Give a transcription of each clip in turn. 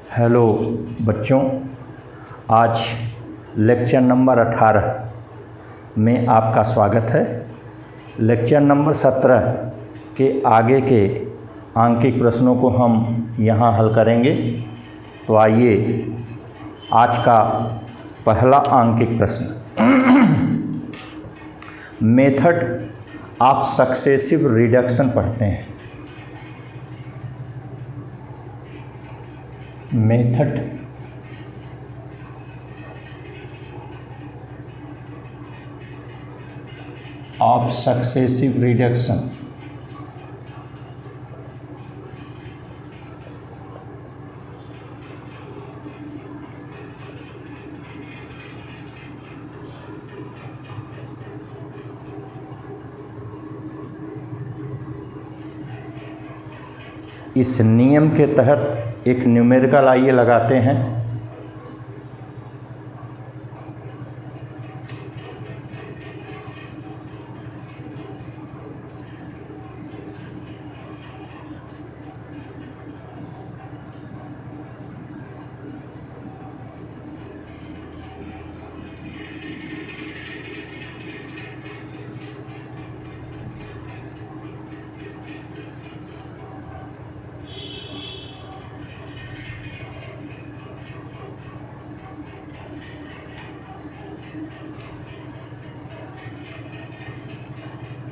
Hello बच्चों, आज lecture number 18 में आपका स्वागत है। लेक्चर नंबर 17 के आगे के आंकिक प्रश्नों को हम यहाँ हल करेंगे। तो आइए आज का पहला आंकिक प्रश्न, मेथड ऑफ सक्सेसिव रिडक्शन पढ़ते हैं। Method of successive reduction. इस नियम के तहत एक न्यूमेरिकल आइए लगाते हैं।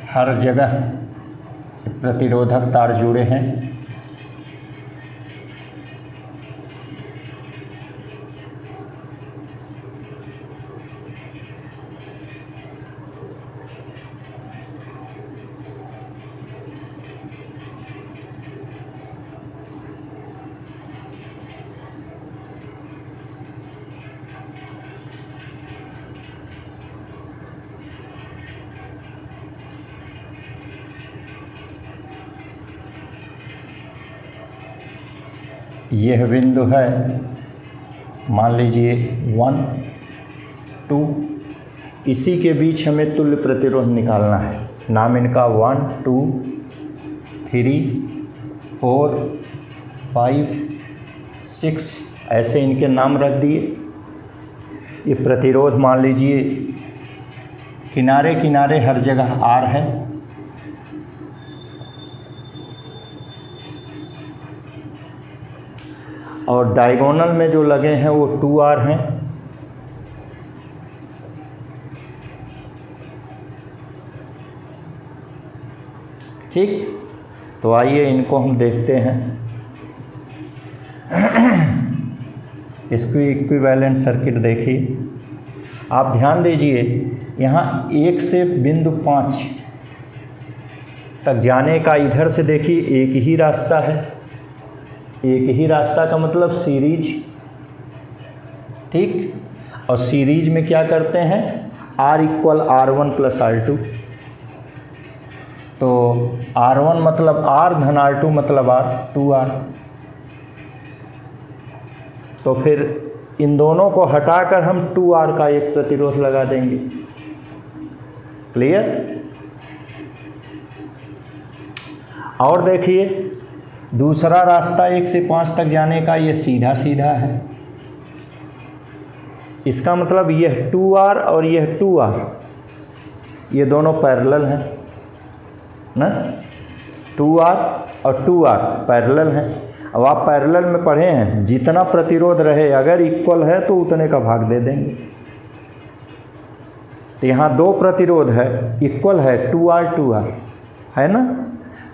हर जगह प्रतिरोधक तार जुड़े हैं। यह बिंदु है, मान लीजिए 1, 2, इसी के बीच हमें तुल्य प्रतिरोध निकालना है। नाम इनका 1, 2, 3, 4, 5, 6 ऐसे इनके नाम रख दिए। ये प्रतिरोध मान लीजिए किनारे किनारे हर जगह R है। और डायगोनल में जो लगे हैं वो 2R हैं। ठीक, तो आइए इनको हम देखते हैं। इसकी इक्विवेलेंट सर्किट देखिए। आप ध्यान दीजिए, यहाँ 1 से बिंदु 5 तक जाने का इधर से देखिए एक ही रास्ता है। एक ही रास्ता का मतलब सीरीज। ठीक, और सीरीज में क्या करते हैं, R equal R1 plus R2। तो R1 मतलब R धन R2 मतलब R, 2R। तो फिर इन दोनों को हटाकर हम 2R का एक प्रतिरोध लगा देंगे। क्लियर? और देखिए दूसरा रास्ता 1 से 5 तक जाने का, ये सीधा सीधा है। इसका मतलब यह 2R और यह 2R, ये दोनों पैरेलल हैं ना। 2R और 2R पैरेलल हैं। अब आप पैरेलल में पढ़े हैं, जितना प्रतिरोध रहे अगर इक्वल है तो उतने का भाग दे देंगे। तो यहाँ 2 प्रतिरोध है, इक्वल है 2R 2R है ना।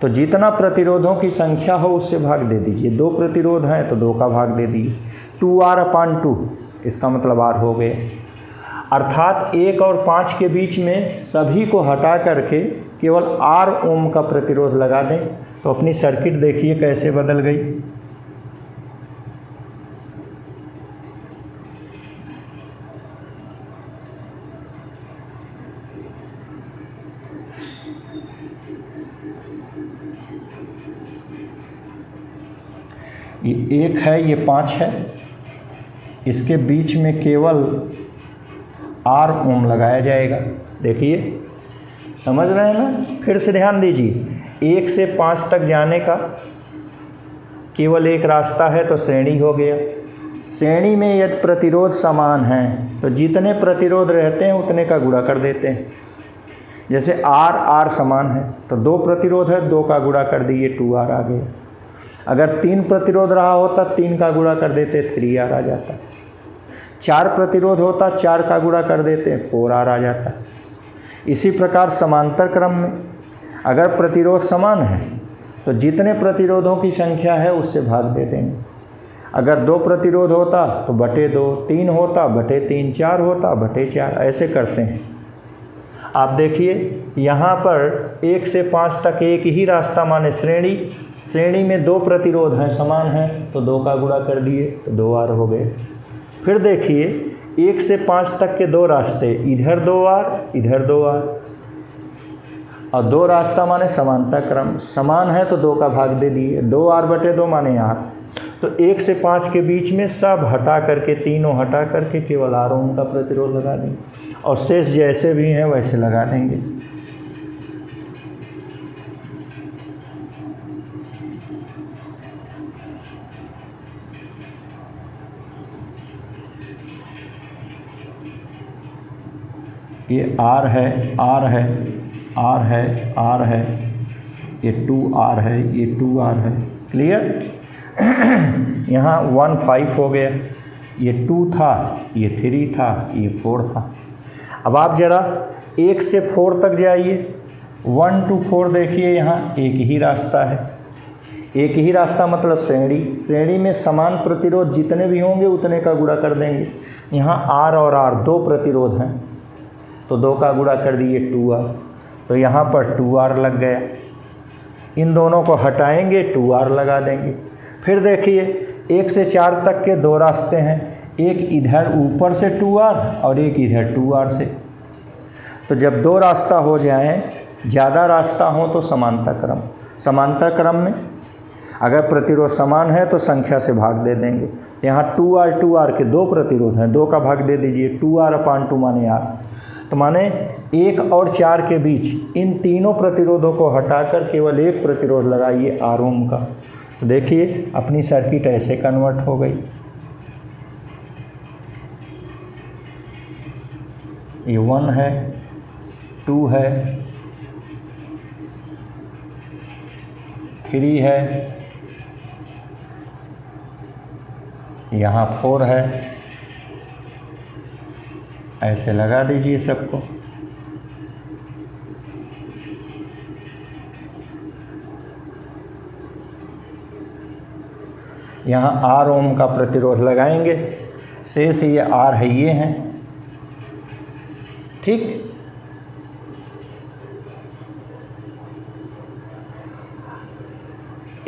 तो जितना प्रतिरोधों की संख्या हो उससे भाग दे दीजिए। 2 प्रतिरोध हैं तो 2 का भाग दे दीजिए। 2R/2 इसका मतलब R हो गए। अर्थात 1 और 5 के बीच में सभी को हटा करके केवल R ओम का प्रतिरोध लगा दें। तो अपनी सर्किट देखिए कैसे बदल गई। ये 1 है, ये 5 है, इसके बीच में केवल R ओम लगाया जाएगा। देखिए समझ रहे हैं ना। फिर से ध्यान दीजिए, 1 से 5 तक जाने का केवल एक रास्ता है तो श्रेणी हो गया। श्रेणी में यदि प्रतिरोध समान हैं तो जितने प्रतिरोध रहते हैं उतने का गुणा कर देते हैं। जैसे R समान है तो 2 प्रतिरोध है, 2 का गुणा कर दिए 2R आ गया। अगर 3 प्रतिरोध रहा होता 3 का गुणा कर देते 3R आ जाता। 4 प्रतिरोध होता 4 का गुणा कर देते 4R आ जाता। इसी प्रकार समांतर क्रम में अगर प्रतिरोध समान है तो जितने प्रतिरोधों की संख्या है उससे भाग दे देंगे। अगर 2 प्रतिरोध होता तो बटे 2, 3 होता बटे 3, 4 होता बटे 4, ऐसे करते हैं। आप देखिए यहाँ पर 1 से 5 तक एक ही रास्ता माने श्रेणी में 2 प्रतिरोध हैं समान हैं तो 2 का गुणा कर दिए तो 2R हो गए। फिर देखिए 1 से 5 तक के 2 रास्ते, इधर 2R इधर 2R, और 2 रास्ता माने समांतर क्रम, समान है तो 2 का भाग दे दिए, 2R बटे 2 माने R। तो 1 से 5 के बीच में सब हटा करके, तीनों हटा करके केवल R ओम का प्रतिरोध लगा देंगे और शेष जैसे भी हैं वैसे लगा देंगे। ये R है, R है, R है, R है, ये 2R है, ये 2R है। क्लियर? यहाँ 1 5 हो गया, ये 2 था, ये 3 था, ये 4 था। अब आप ज़रा 1 से 4 तक जाइए। 1 to 4 देखिए, यहाँ एक ही रास्ता है। एक ही रास्ता मतलब श्रेणी में समान प्रतिरोध जितने भी होंगे उतने का गुणा कर देंगे। यहाँ R और R 2 प्रतिरोध हैं तो 2 का गुणा कर दिए 2R, तो यहाँ पर 2R लग गया। इन दोनों को हटाएंगे 2R लगा देंगे। फिर देखिए 1 से 4 तक के 2 रास्ते हैं, एक इधर ऊपर से 2R और एक इधर 2R से। तो जब 2 रास्ता हो जाएं, ज़्यादा रास्ता हो तो समांतर क्रम में अगर प्रतिरोध समान है तो संख्या से भाग दे देंगे। यहाँ 2R के 2 प्रतिरोध हैं, 2 का भाग दे दीजिए, 2R/2 माने R। तो माने 1 और 4 के बीच इन तीनों प्रतिरोधों को हटाकर केवल एक प्रतिरोध लगाइए R ओम का। तो देखिए अपनी सर्किट ऐसे कन्वर्ट हो गई। ये 1 है, 2 है, 3 है, यहाँ 4 है, ऐसे लगा दीजिए सबको। यहाँ R ओम का प्रतिरोध लगाएंगे, शेष ये R है, ये हैं। ठीक,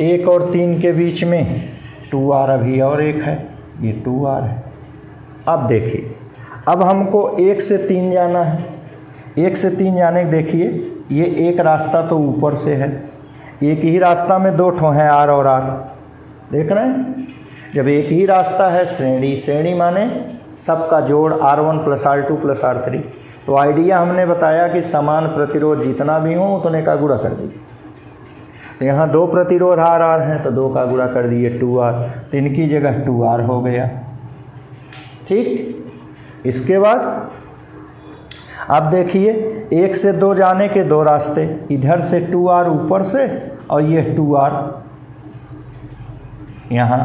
1 और 3 के बीच में 2R अभी और एक है, ये 2R है। अब देखिए, अब हमको 1 से 3 जाना है। 1 से 3 जाने के देखिए, ये एक रास्ता तो ऊपर से है, एक ही रास्ता में 2 ठो हैं R और R, देख रहे हैं। जब एक ही रास्ता है, श्रेणी माने सबका जोड़ R1 + R2 + R3। तो आइडिया हमने बताया कि समान प्रतिरोध जितना भी हो उतने का गुणा कर दीजिए। तो यहाँ 2 प्रतिरोध R हैं तो 2 का गुणा कर दिए 2R, तो इनकी जगह 2R हो गया। ठीक, इसके बाद अब देखिए 1 से 2 जाने के 2 रास्ते, इधर से 2R ऊपर से और ये 2R यहाँ।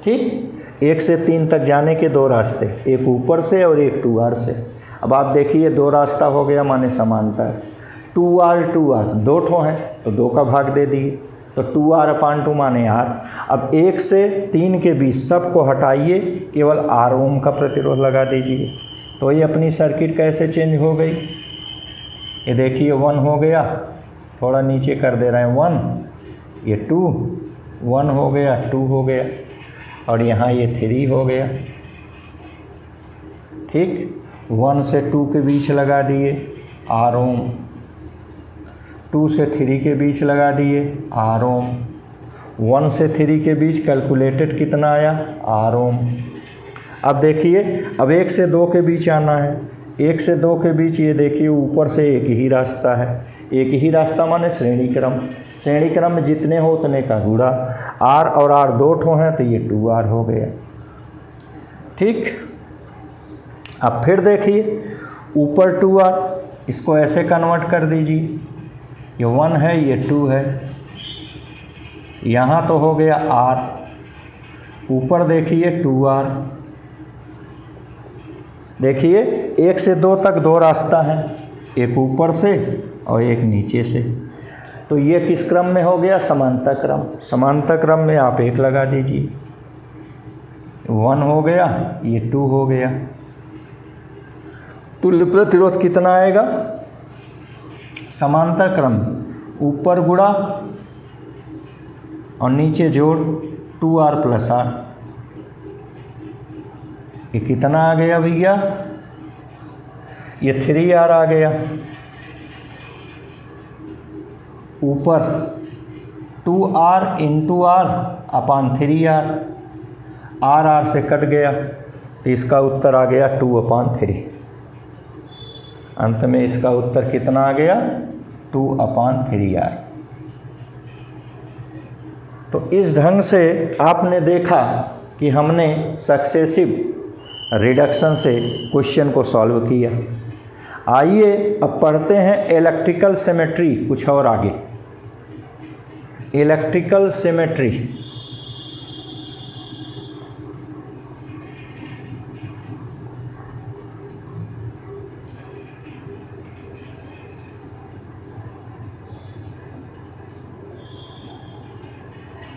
ठीक, 1 से 3 तक जाने के 2 रास्ते, एक ऊपर से और एक 2R से। अब आप देखिए 2 रास्ता हो गया माने समांतर। 2R 2 ठो हैं तो 2 का भाग दे दिए, तो 2R/2 माने R। अब 1 से 3 के बीच सबको हटाइए, केवल R ओम का प्रतिरोध लगा दीजिए। तो ये अपनी सर्किट कैसे चेंज हो गई, ये देखिए 1 हो गया, थोड़ा नीचे कर दे रहे हैं 1, ये 2, 1 हो गया, 2 हो गया, और यहाँ ये 3 हो गया। ठीक, 1 से 2 के बीच लगा दिए R ओम, 2 से 3 के बीच लगा दिए R ओम, 1 से 3 के बीच कैलकुलेटेड कितना आया R ओम। अब देखिए, अब 1 से 2 के बीच आना है। 1 से 2 के बीच ये देखिए ऊपर से एक ही रास्ता है, एक ही रास्ता माने श्रेणी क्रम। श्रेणी क्रम में जितने हो उतने का गुणा, R और R दो ठो हैं तो ये 2R हो गया। ठीक, अब फिर देखिए ऊपर 2R, इसको ऐसे कन्वर्ट कर दीजिए, ये 1 है ये 2 है, यहाँ तो हो गया R, ऊपर देखिए 2R। देखिए 1 से 2 तक दो रास्ता है, एक ऊपर से और एक नीचे से, तो ये किस क्रम में हो गया? समांतर क्रम। समांतर क्रम में आप 1 लगा दीजिए, 1 हो गया, ये 2 हो गया। तुल्य प्रतिरोध कितना आएगा? समांतर क्रम ऊपर गुणा और नीचे जोड़ 2R + R, ये कितना आ गया भैया? ये 3R आ गया। ऊपर 2R × R अपान 3R, R से कट गया तो इसका उत्तर आ गया 2/3। अंत में इसका उत्तर कितना आ गया? 2/3R। तो इस ढंग से आपने देखा कि हमने सक्सेसिव रिडक्शन से क्वेश्चन को सॉल्व किया। आइए अब पढ़ते हैं इलेक्ट्रिकल सिमेट्री, कुछ और आगे। इलेक्ट्रिकल सिमेट्री,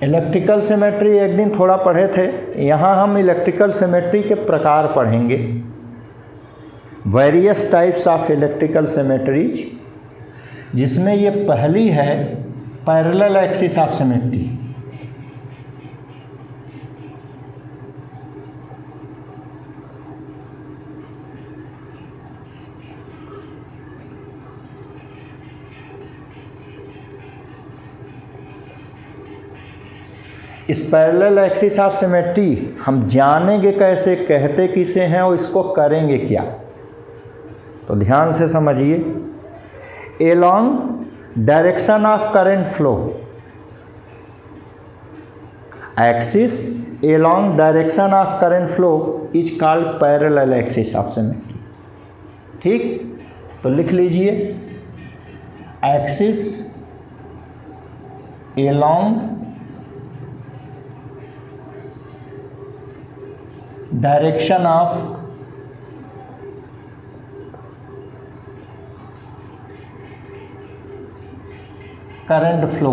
इलेक्ट्रिकल सिमेट्री एक दिन थोड़ा पढ़े थे। यहाँ हम इलेक्ट्रिकल सिमेट्री के प्रकार पढ़ेंगे, various types of electrical symmetries, जिसमें ये पहली है पैरेलल एक्सिस ऑफ सिमेट्री। इस पैरेलल एक्सिस ऑफ सिमेट्री हम जानेंगे कैसे, कहते किसे हैं और इसको करेंगे क्या। तो ध्यान से समझिए। Along direction of current flow, axis along direction of current flow is called parallel axis of symmetry. ठीक, तो लिख लीजिए axis along direction of current flow,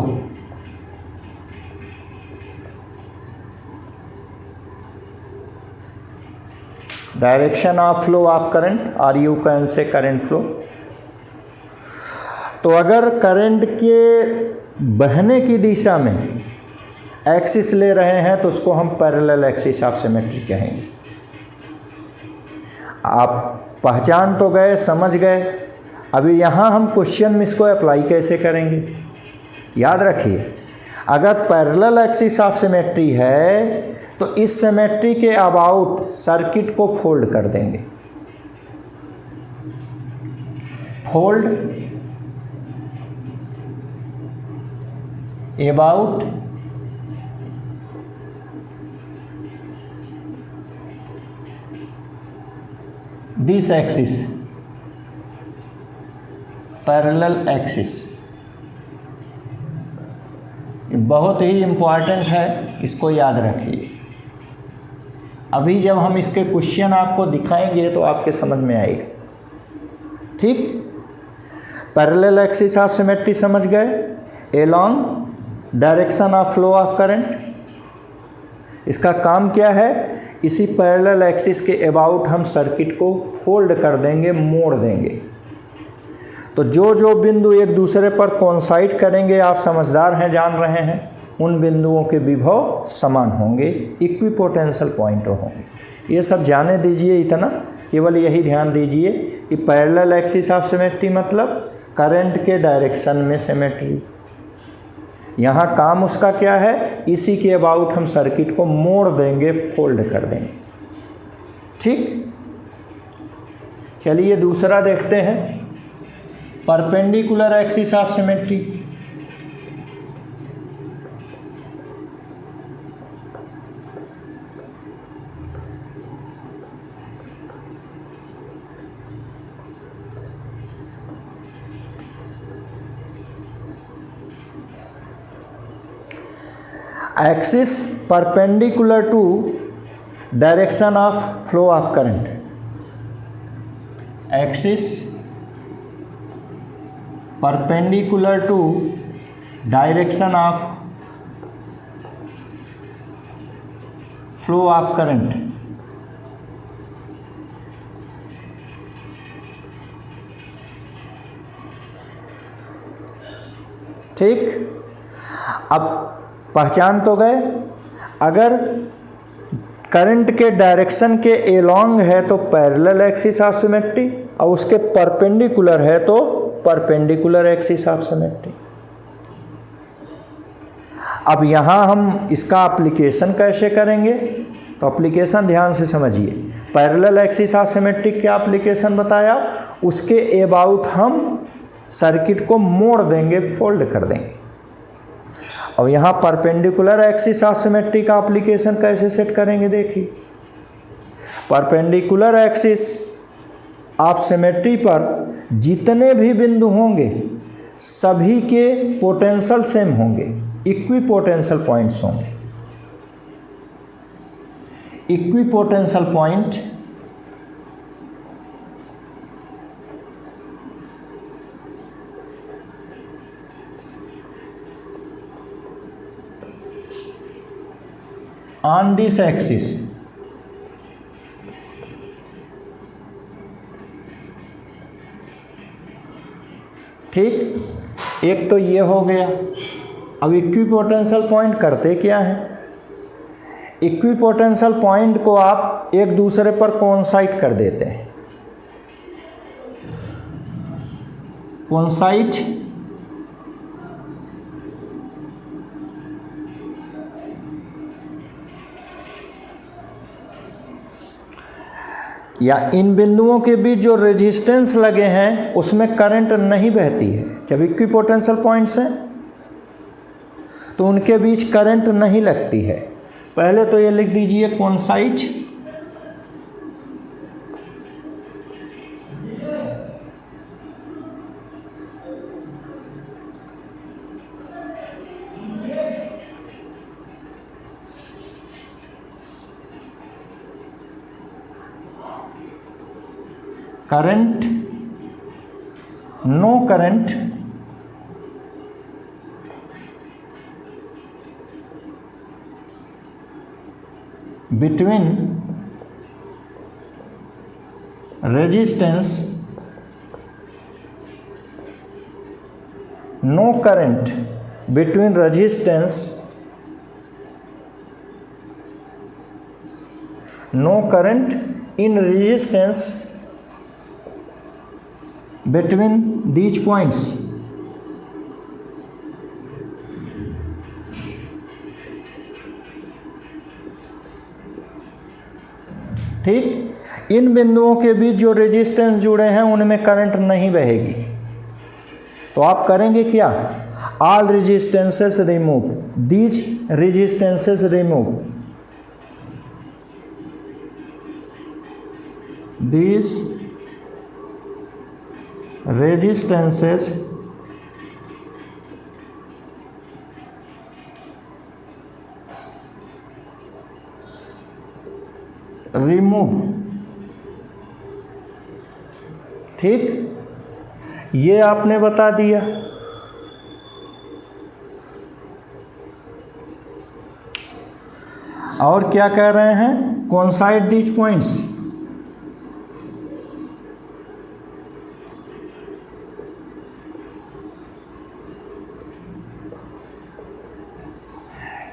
direction of flow of current, और you can say current flow. तो अगर current के बहने की दिशा में एक्सिस ले रहे हैं तो उसको हम पैरेलल एक्सिस ऑफ सिमेट्री कहेंगे। आप पहचान तो गए, समझ गए। अभी यहाँ हम क्वेश्चन में इसको अप्लाई कैसे करेंगे, याद रखिए। अगर पैरेलल एक्सिस ऑफ सिमेट्री है तो इस सिमेट्री के अबाउट सर्किट को फोल्ड कर देंगे। Fold about this axis, parallel axis. बहुत ही इम्पॉर्टेंट है, इसको याद रखिए। अभी जब हम इसके क्वेश्चन आपको दिखाएंगे तो आपके समझ में आएगा। ठीक, पैरेलल एक्सिस ऑफ सिमेट्री समझ गए। Along direction of flow of current, इसका काम क्या है? इसी पैरेलल एक्सिस के अबाउट हम सर्किट को फोल्ड कर देंगे, मोड़ देंगे। तो जो जो बिंदु एक दूसरे पर कोइंसाइड करेंगे, आप समझदार हैं, जान रहे हैं, उन बिंदुओं के विभव समान होंगे, इक्विपोटेंशियल पॉइंट होंगे। ये सब जाने दीजिए, इतना केवल यही ध्यान दीजिए कि पैरेलल एक्सिस ऑफ सिमेट्री मतलब करंट के डायरेक्शन में सिमेट्री। यहाँ काम उसका क्या है? इसी के अबाउट हम सर्किट को मोड़ देंगे, फोल्ड कर देंगे। ठीक, चलिए दूसरा देखते हैं, perpendicular axis of symmetry. Axis perpendicular to direction of flow of current, axis perpendicular to direction of flow of current. ठीक, अब पहचान तो गए, अगर करंट के डायरेक्शन के एलोंग है तो पैरेलल एक्सिस ऑफ सिमेट्री, और उसके परपेंडिकुलर है तो परपेंडिकुलर एक्सिस ऑफ सिमेट्री। अब यहाँ हम इसका एप्लीकेशन कैसे करेंगे, तो एप्लीकेशन ध्यान से समझिए। पैरेलल एक्सिस ऑफ सिमेट्री क्या एप्लीकेशन बताया, उसके अबाउट हम सर्किट को मोड़ देंगे, फोल्ड कर देंगे। और यहाँ परपेंडिकुलर एक्सिस ऑफ सिमेट्री का एप्लीकेशन कैसे सेट करेंगे, देखिए। परपेंडिकुलर एक्सिस ऑफ सिमेट्री पर जितने भी बिंदु होंगे सभी के पोटेंशियल सेम होंगे, इक्वी पोटेंशियल पॉइंट्स होंगे। Equi potential point on this axis, ठीक, एक तो ये हो गया। अब इक्विपोटेंशियल पॉइंट करते क्या है, इक्विपोटेंशियल पॉइंट को आप एक दूसरे पर कोइंसाइड कर देते हैं। कोइंसाइड या इन बिंदुओं के बीच जो रेजिस्टेंस लगे हैं उसमें करंट नहीं बहती है। जब इक्विपोटेंशियल पॉइंट्स हैं तो उनके बीच करंट नहीं लगती है। पहले तो ये लिख दीजिए coincide, current, no current between resistance, no current between resistance, no current in resistance between these points। ठीक, इन बिंदुओं के बीच जो रेजिस्टेंस जुड़े हैं उनमें करंट नहीं बहेगी। तो आप करेंगे क्या, all resistances remove, these resistances remove, these resistances remove. ठीक, ये आपने बता दिया। और क्या कह रहे हैं, कोइंसाइड दीज पॉइंट्स,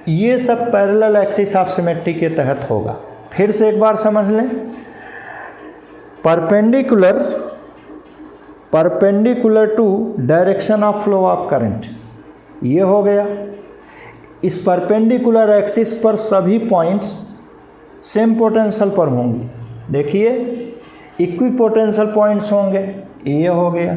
ये सब पैरेलल एक्सिस ऑफ सिमेट्री के तहत होगा। फिर से एक बार समझ लें, perpendicular, perpendicular to direction of flow of current, ये हो गया। इस परपेंडिकुलर एक्सिस पर सभी पॉइंट्स सेम पोटेंशियल पर होंगे। देखिए इक्वी पोटेंशियल पॉइंट्स होंगे, ये हो गया।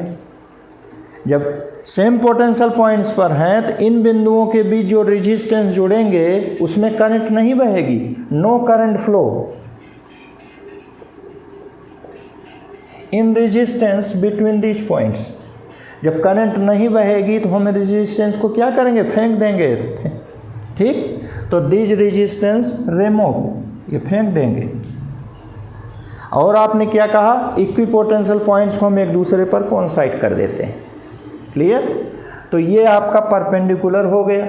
जब सेम पोटेंशियल पॉइंट्स पर हैं तो इन बिंदुओं के बीच जो रेजिस्टेंस जुड़ेंगे उसमें करंट नहीं बहेगी, no current flow in resistance between these points. जब करंट नहीं बहेगी तो हम रेजिस्टेंस को क्या करेंगे, फेंक देंगे। ठीक, तो दिस रेजिस्टेंस रिमूव, ये फेंक देंगे। और आपने क्या कहा, इक्विपोटेंशियल पॉइंट्स को हम एक दूसरे पर कोइंसाइड कर देते हैं। क्लियर? तो ये आपका परपेंडिकुलर हो गया।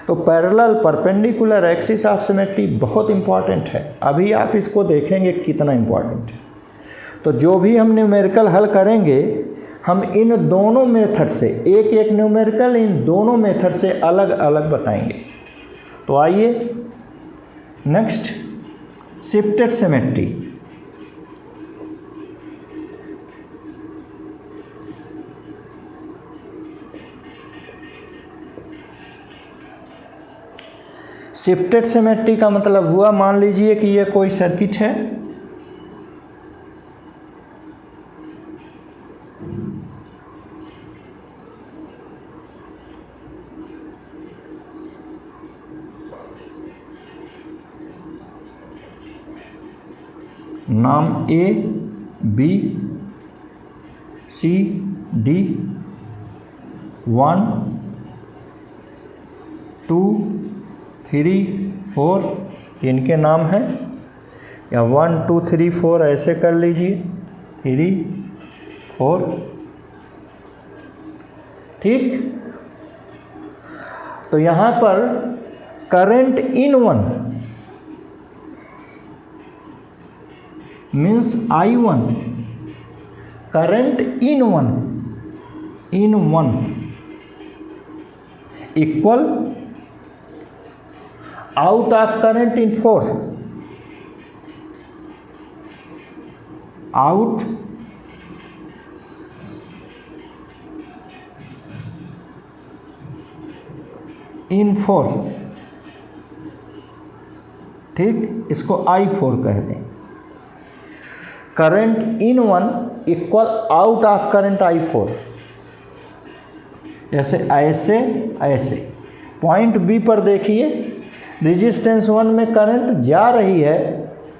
तो parallel perpendicular axis of symmetry बहुत इंपॉर्टेंट है। अभी आप इसको देखेंगे कितना इंपॉर्टेंट है। तो जो भी हम न्यूमेरिकल हल करेंगे, हम इन दोनों मेथड से एक एक न्यूमेरिकल इन दोनों मेथड से अलग अलग बताएंगे। तो आइए next, shifted symmetry. Shifted symmetry का मतलब हुआ, मान लीजिए कि ये कोई सर्किट है, नाम A B C D 1 2 3 4 इनके नाम हैं, या 1 2 3 4 ऐसे कर लीजिए, 3 4, ठीक। तो यहाँ पर current in one means I1, current in one equal out of current in 4, out in 4, ठीक। इसको I4 कह दें। Current in one equal out of current I4, जैसे ऐसे ऐसे। पॉइंट बी पर देखिए, रेजिस्टेंस 1 में करंट जा रही है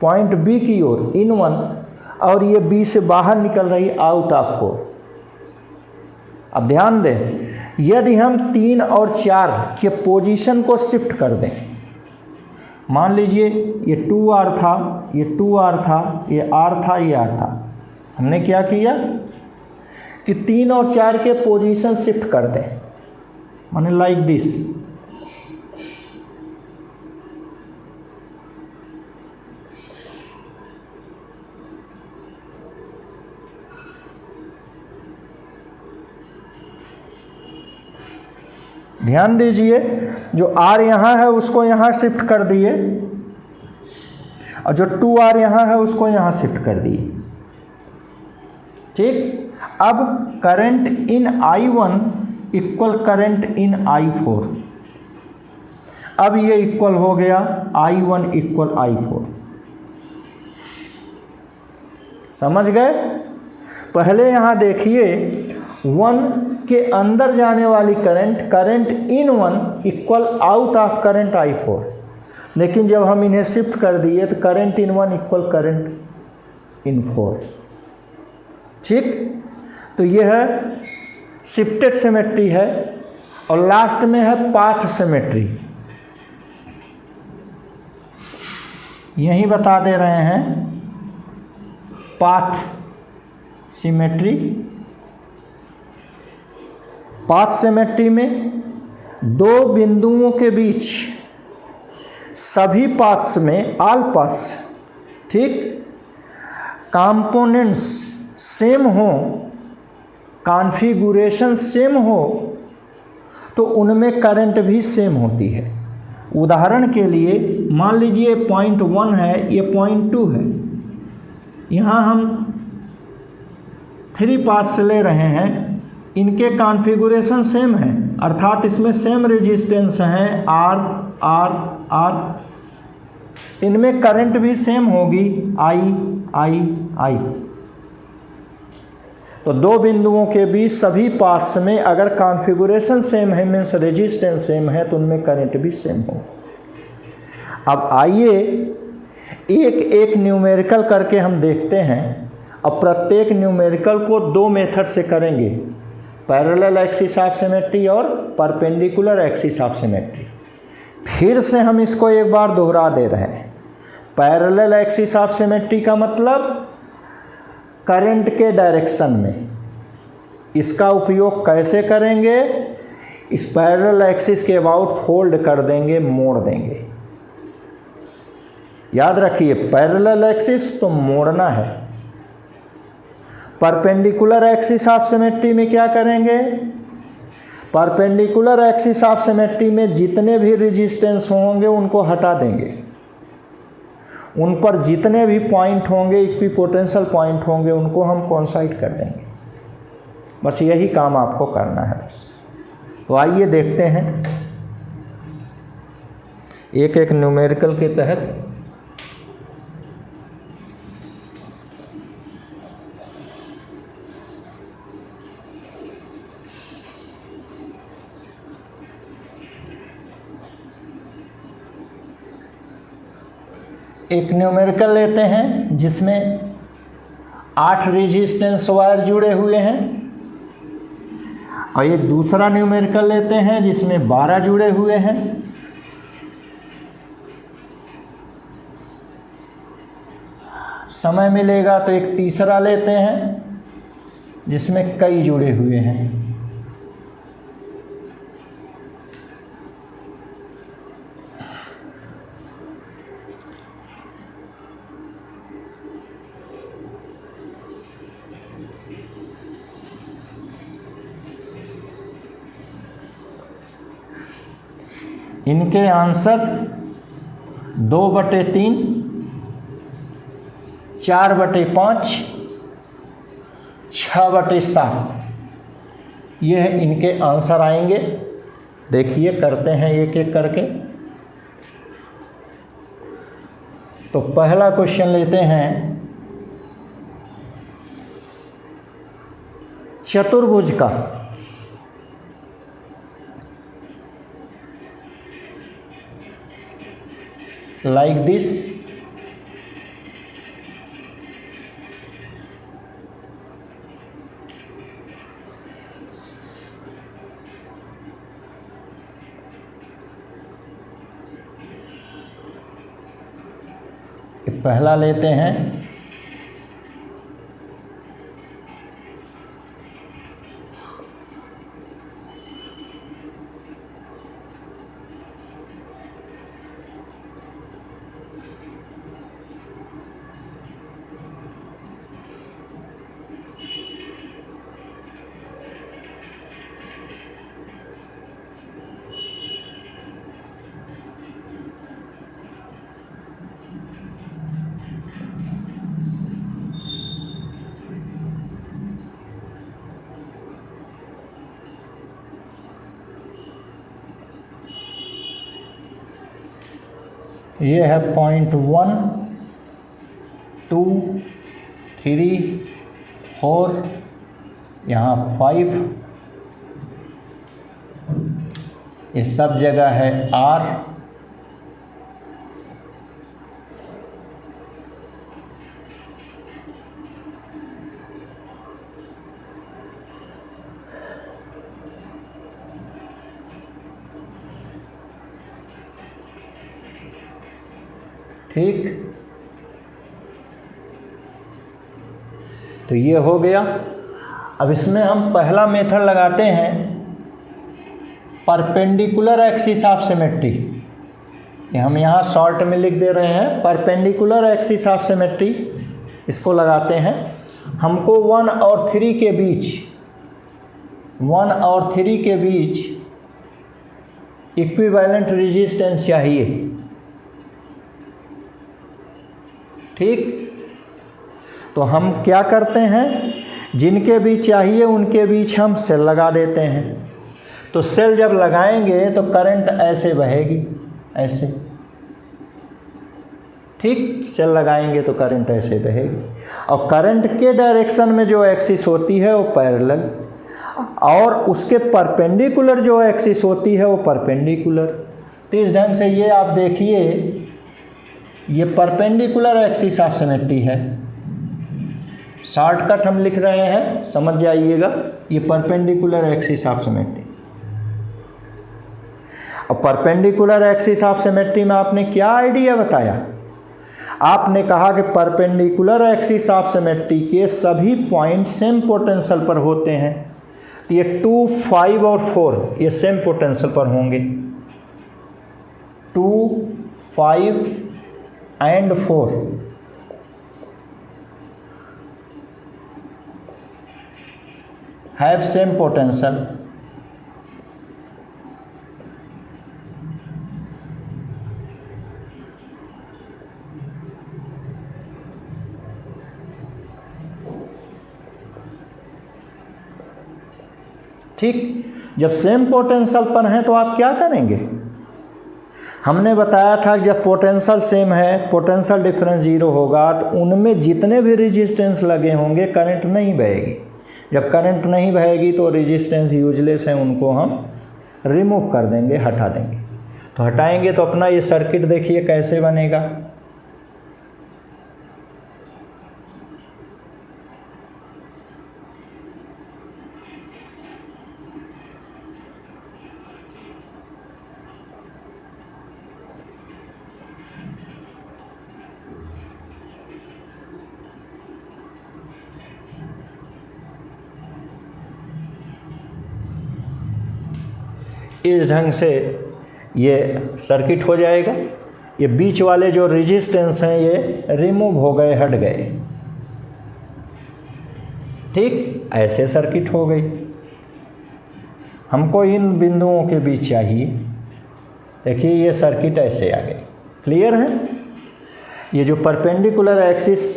पॉइंट बी की ओर इन वन, और ये बी से बाहर निकल रही आउट ऑफ 4। अब ध्यान दें, यदि हम 3 और 4 के पोजीशन को शिफ्ट कर दें, मान लीजिए ये 2R था, ये 2R था, ये R था, ये R था, हमने क्या किया कि 3 और 4 के पोजीशन शिफ्ट कर दें, माने लाइक दिस। ध्यान दीजिए, जो R यहाँ है उसको यहाँ शिफ्ट कर दिए, और जो 2R यहाँ है उसको यहाँ शिफ्ट कर दिए, ठीक। अब current in I1 equal current in I4, अब ये इक्वल हो गया I1 इक्वल I4। समझ गए? पहले यहाँ देखिए, 1 के अंदर जाने वाली current in 1 equal out of current I4, लेकिन जब हम इन्हें शिफ्ट कर दिए तो current in 1 equal current in 4, ठीक। तो ये है शिफ्टेड सिमेट्री है। और लास्ट में है पाथ सिमेट्री, यही बता दे रहे हैं पाथ सिमेट्री। पाथ सिमेट्री में दो बिंदुओं के बीच सभी पाथ्स में, ऑल पाथ्स, ठीक, कंपोनेंट्स सेम हो, कॉन्फ़िगरेशन सेम हो, तो उनमें करंट भी सेम होती है। उदाहरण के लिए मान लीजिए पॉइंट 1 है, ये पॉइंट 2 है, यहाँ हम 3 पाथ्स ले रहे हैं, इनके कॉन्फ़िगरेशन सेम है, अर्थात इसमें सेम रेजिस्टेंस हैं R R R, इनमें करंट भी सेम होगी I I I। तो दो बिंदुओं के बीच सभी पाथ्स में अगर कॉन्फ़िगरेशन सेम है, मीन्स रेजिस्टेंस सेम है, तो उनमें करंट भी सेम हो। अब आइए एक एक न्यूमेरिकल करके हम देखते हैं। अब प्रत्येक न्यूमेरिकल को दो मेथड से करेंगे, पैरेलल एक्सिस ऑफ सिमेट्री और परपेंडिकुलर एक्सिस ऑफ सिमेट्री। फिर से हम इसको एक बार दोहरा दे रहे हैं। पैरेलल एक्सिस ऑफ सिमेट्री का मतलब करंट के डायरेक्शन में। इसका उपयोग कैसे करेंगे? इस पैरेलल एक्सिस के अबाउट फोल्ड कर देंगे, मोड़ देंगे। याद रखिए, पैरेलल एक्सिस तो मोड़ना है। परपेंडिकुलर एक्सिस ऑफ सिमेट्री में क्या करेंगे? परपेंडिकुलर एक्सिस ऑफ सिमेट्री में जितने भी रेजिस्टेंस होंगे उनको हटा देंगे। उन पर जितने भी पॉइंट होंगे, इक्विपोटेंशियल पॉइंट होंगे, उनको हम कोइंसाइड कर देंगे। बस यही काम आपको करना है बस। तो आइए देखते हैं एक एक न्यूमेरिकल के तहत। एक न्यूमेरिकल लेते हैं जिसमें 8 रेजिस्टेंस वायर जुड़े हुए हैं, और एक दूसरा न्यूमेरिकल लेते हैं जिसमें 12 जुड़े हुए हैं। समय मिलेगा तो एक तीसरा लेते हैं जिसमें कई जुड़े हुए हैं। इनके आंसर 2/3, 4/5, 6/7 ये इनके आंसर आएंगे। देखिए करते हैं एक एक करके। तो पहला क्वेश्चन लेते हैं, चतुर्भुज का like this। पहला लेते हैं ये है 0.1 2 3 4, यहाँ 5, ये सब जगह है R। ठीक, तो ये हो गया। अब इसमें हम पहला मेथड लगाते हैं, परपेंडिकुलर एक्सिस ऑफ सिमेट्री। ये हम यहाँ शॉर्ट में लिख दे रहे हैं, परपेंडिकुलर एक्सिस ऑफ सिमेट्री। इसको लगाते हैं। हमको 1 और 3 के बीच, 1 और 3 के बीच इक्विवेलेंट रेजिस्टेंस चाहिए। ठीक, तो हम क्या करते हैं, जिनके बीच चाहिए उनके बीच हम सेल लगा देते हैं। तो सेल जब लगाएंगे तो करंट ऐसे बहेगी, ऐसे। ठीक, सेल लगाएंगे तो करंट ऐसे बहेगी, और करंट के डायरेक्शन में जो एक्सिस होती है वो पैरेलल, और उसके परपेंडिकुलर जो एक्सिस होती है वो परपेंडिकुलर। तो इस ढंग से ये आप देखिए, ये परपेंडिकुलर एक्सिस ऑफ सिमेट्री है। शॉर्टकट हम लिख रहे हैं, समझ जाइएगा। ये परपेंडिकुलर एक्सिस ऑफ सिमेट्री। और परपेंडिकुलर एक्सिस ऑफ सिमेट्री में आपने क्या आइडिया बताया? आपने कहा कि परपेंडिकुलर एक्सिस ऑफ सिमेट्री के सभी पॉइंट सेम पोटेंशियल पर होते हैं। तो ये 2, 5 और 4 ये सेम पोटेंशियल पर होंगे। 2, 5 एंड 4 हैव सेम पोटेंशियल। ठीक, जब सेम पोटेंशियल पर हैं तो आप क्या करेंगे? हमने बताया था कि जब पोटेंशियल सेम है, पोटेंशियल डिफरेंस 0 होगा, तो उनमें जितने भी रेजिस्टेंस लगे होंगे करंट नहीं बहेगी। जब करंट नहीं बहेगी तो रेजिस्टेंस यूजलेस है, उनको हम रिमूव कर देंगे, हटा देंगे। तो हटाएंगे तो अपना ये सर्किट देखिए कैसे बनेगा। इस ढंग से ये सर्किट हो जाएगा। ये बीच वाले जो रेजिस्टेंस हैं ये रिमूव हो गए, हट गए। ठीक, ऐसे सर्किट हो गई। हमको इन बिंदुओं के बीच चाहिए। देखिए ये सर्किट ऐसे आ गई। क्लियर है? ये जो परपेंडिकुलर एक्सिस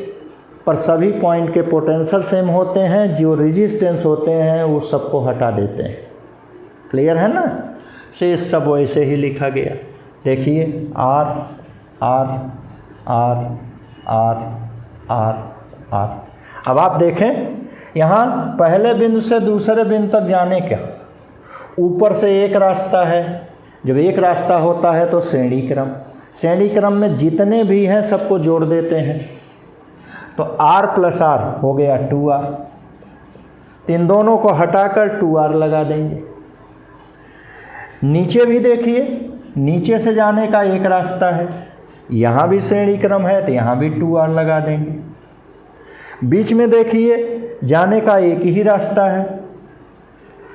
पर सभी पॉइंट के पोटेंशियल सेम होते हैं, जो रेजिस्टेंस होते हैं वो सबको हटा देते हैं। क्लियर है ना? से सब वैसे ही लिखा गया। देखिए R R R R R R. अब आप देखें यहाँ पहले बिंदु से दूसरे बिंदु तक जाने का ऊपर से एक रास्ता है। जब एक रास्ता होता है तो श्रेणी क्रम, श्रेणी क्रम में जितने भी हैं सबको जोड़ देते हैं। तो r प्लस आर हो गया 2r। इन दोनों को हटाकर 2r लगा देंगे। नीचे भी देखिए, नीचे से जाने का एक रास्ता है, यहाँ भी श्रेणी क्रम है तो यहाँ भी 2r लगा देंगे। बीच में देखिए जाने का एक ही रास्ता है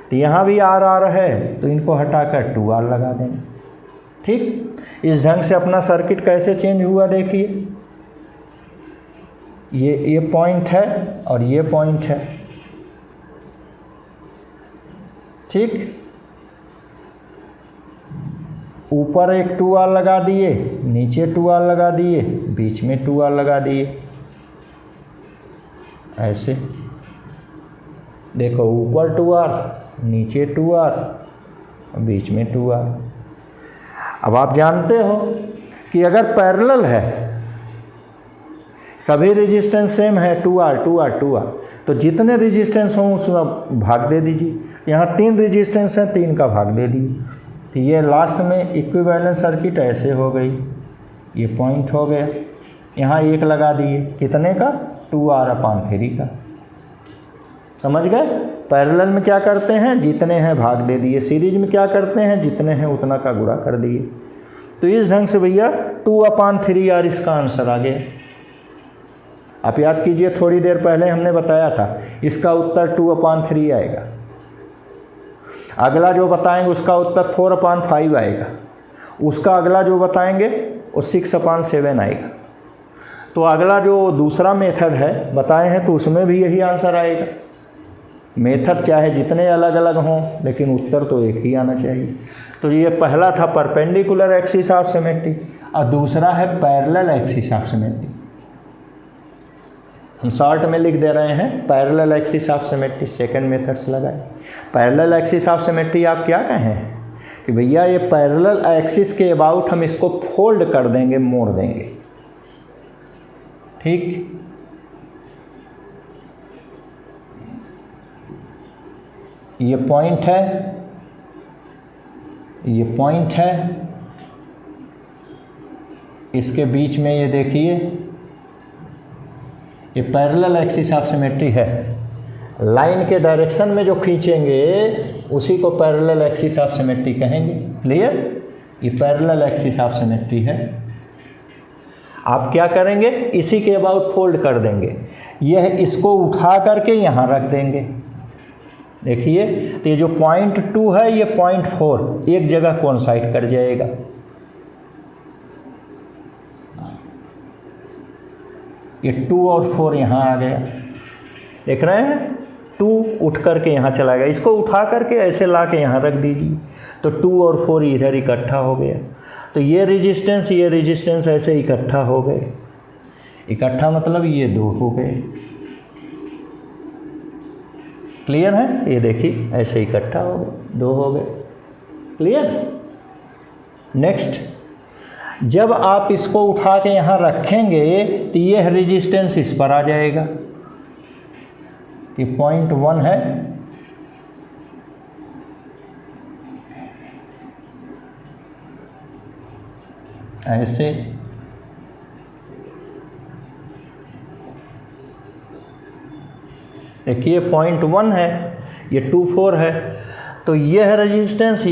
तो यहाँ भी r है तो इनको हटाकर 2r लगा देंगे। ठीक, इस ढंग से अपना सर्किट कैसे चेंज हुआ देखिए। ये पॉइंट है और ये पॉइंट है। ठीक, ऊपर एक 2r लगा दिए, नीचे 2r लगा दिए, बीच में 2r लगा दिए। ऐसे देखो, ऊपर 2r, नीचे 2r, बीच में 2r। अब आप जानते हो कि अगर पैरेलल है, सभी रेजिस्टेंस सेम है 2r 2r 2r, तो जितने रेजिस्टेंस हों उसमें भाग दे दीजिए। यहाँ 3 रेजिस्टेंस हैं, 3 का भाग दे दीजिए। तो ये लास्ट में इक्विवेलेंट सर्किट ऐसे हो गई। ये पॉइंट हो गया, यहाँ एक लगा दिए, कितने का? 2r/3 का। समझ गए? पैरेलल में क्या करते हैं? जितने हैं भाग दे दिए। सीरीज में क्या करते हैं? जितने हैं उतना का गुणा कर दिए। तो इस ढंग से भैया 2/3r इसका आंसर आ गया। आप याद कीजिए, थोड़ी देर पहले हमने बताया था इसका उत्तर 2/3 आएगा। अगला जो बताएंगे उसका उत्तर 4/5 आएगा। उसका अगला जो बताएंगे वो 6/7 आएगा। तो अगला जो दूसरा मेथड है बताए हैं तो उसमें भी यही आंसर आएगा। मेथड चाहे जितने अलग अलग हों लेकिन उत्तर तो एक ही आना चाहिए। तो ये पहला था परपेंडिकुलर एक्सिस ऑफ सिमेट्री और दूसरा है पैरेलल एक्सिस ऑफ सिमेट्री। हम शॉर्ट में लिख दे रहे हैं parallel axis of symmetry. Second methods लगाए। पैरेलल एक्सिस ऑफ सिमेट्री आप क्या कहें कि भैया ये पैरेलल एक्सिस के अबाउट हम इसको फोल्ड कर देंगे, मोड़ देंगे। ठीक, ये पॉइंट है, ये पॉइंट है, इसके बीच में ये देखिए ये पैरेलल एक्सिस ऑफ सिमेट्री है। लाइन के डायरेक्शन में जो खींचेंगे उसी को पैरेलल एक्सिस ऑफ सिमेट्री कहेंगे। क्लियर? ये पैरेलल एक्सिस ऑफ सिमेट्री है। आप क्या करेंगे, इसी के अबाउट फोल्ड कर देंगे, यह इसको उठा करके यहाँ रख देंगे। देखिए तो ये जो 0.2 है ये 0.4 एक जगह कोइंसाइड कर जाएगा। ये 2 और 4 यहाँ आ गया, देख रहे हैं, 2 उठ करके यहाँ चला गया, इसको उठा करके ऐसे ला के यहाँ रख दीजिए तो 2 और 4 इधर इकट्ठा हो गया। तो ये रेजिस्टेंस ऐसे इकट्ठा हो गए, इकट्ठा मतलब ये 2 हो गए। क्लियर है, ये देखिए ऐसे इकट्ठा हो गए, 2 हो गए। क्लियर। नेक्स्ट, जब आप इसको उठा के यहाँ रखेंगे तो यह रेजिस्टेंस इस पर आ जाएगा, ये 0.1 है, ऐसे देखिए 0.1 है, ये 2,4 है, तो यह रेजिस्टेंस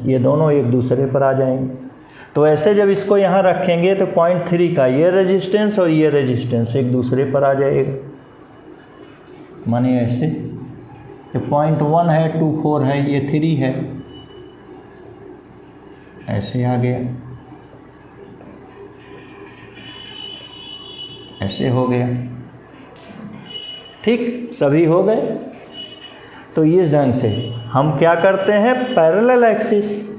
ये दोनों एक दूसरे पर आ जाएंगे। तो ऐसे जब इसको यहाँ रखेंगे तो 0.3 का ये रेजिस्टेंस और ये रेजिस्टेंस एक दूसरे पर आ जाएगा। मानिए ऐसे, ये 0.1 है, 2,4 है, ये 3 है, ऐसे आ गया, ऐसे हो गया। ठीक, सभी हो गए। तो इस ढंग से हम क्या करते हैं, पैरेलल एक्सिस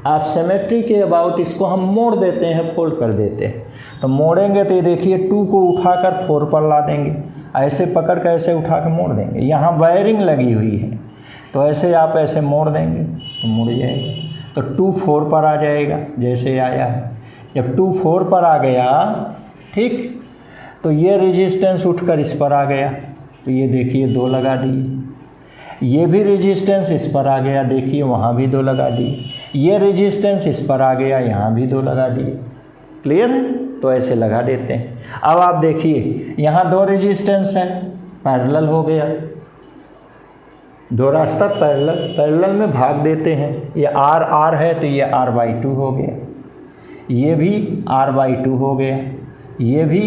ऑफ सिमेट्री के अबाउट इसको हम मोड़ देते हैं, फोल्ड कर देते हैं। तो मोड़ेंगे तो ये देखिए 2 को उठाकर 4 पर ला देंगे, ऐसे पकड़ कर ऐसे उठा कर मोड़ देंगे। यहाँ वायरिंग लगी हुई है तो ऐसे आप ऐसे मोड़ देंगे तो मुड़ जाएगा, तो 2 4 पर आ जाएगा जैसे आया है। जब 2 4 पर आ गया, ठीक, तो ये रेजिस्टेंस उठकर इस पर आ गया, तो ये देखिए 2 लगा दिए। ये भी रेजिस्टेंस इस पर आ गया, देखिए वहाँ भी 2 लगा दिए। ये रेजिस्टेंस इस पर आ गया, यहाँ भी 2 लगा दिए। क्लियर है, तो ऐसे लगा देते हैं। अब आप देखिए यहाँ 2 रेजिस्टेंस हैं, पैरेलल हो गया, 2 रास्ता पैरेलल में भाग देते हैं। ये R है तो ये R/2 हो गया, ये भी R/2 हो गया, ये भी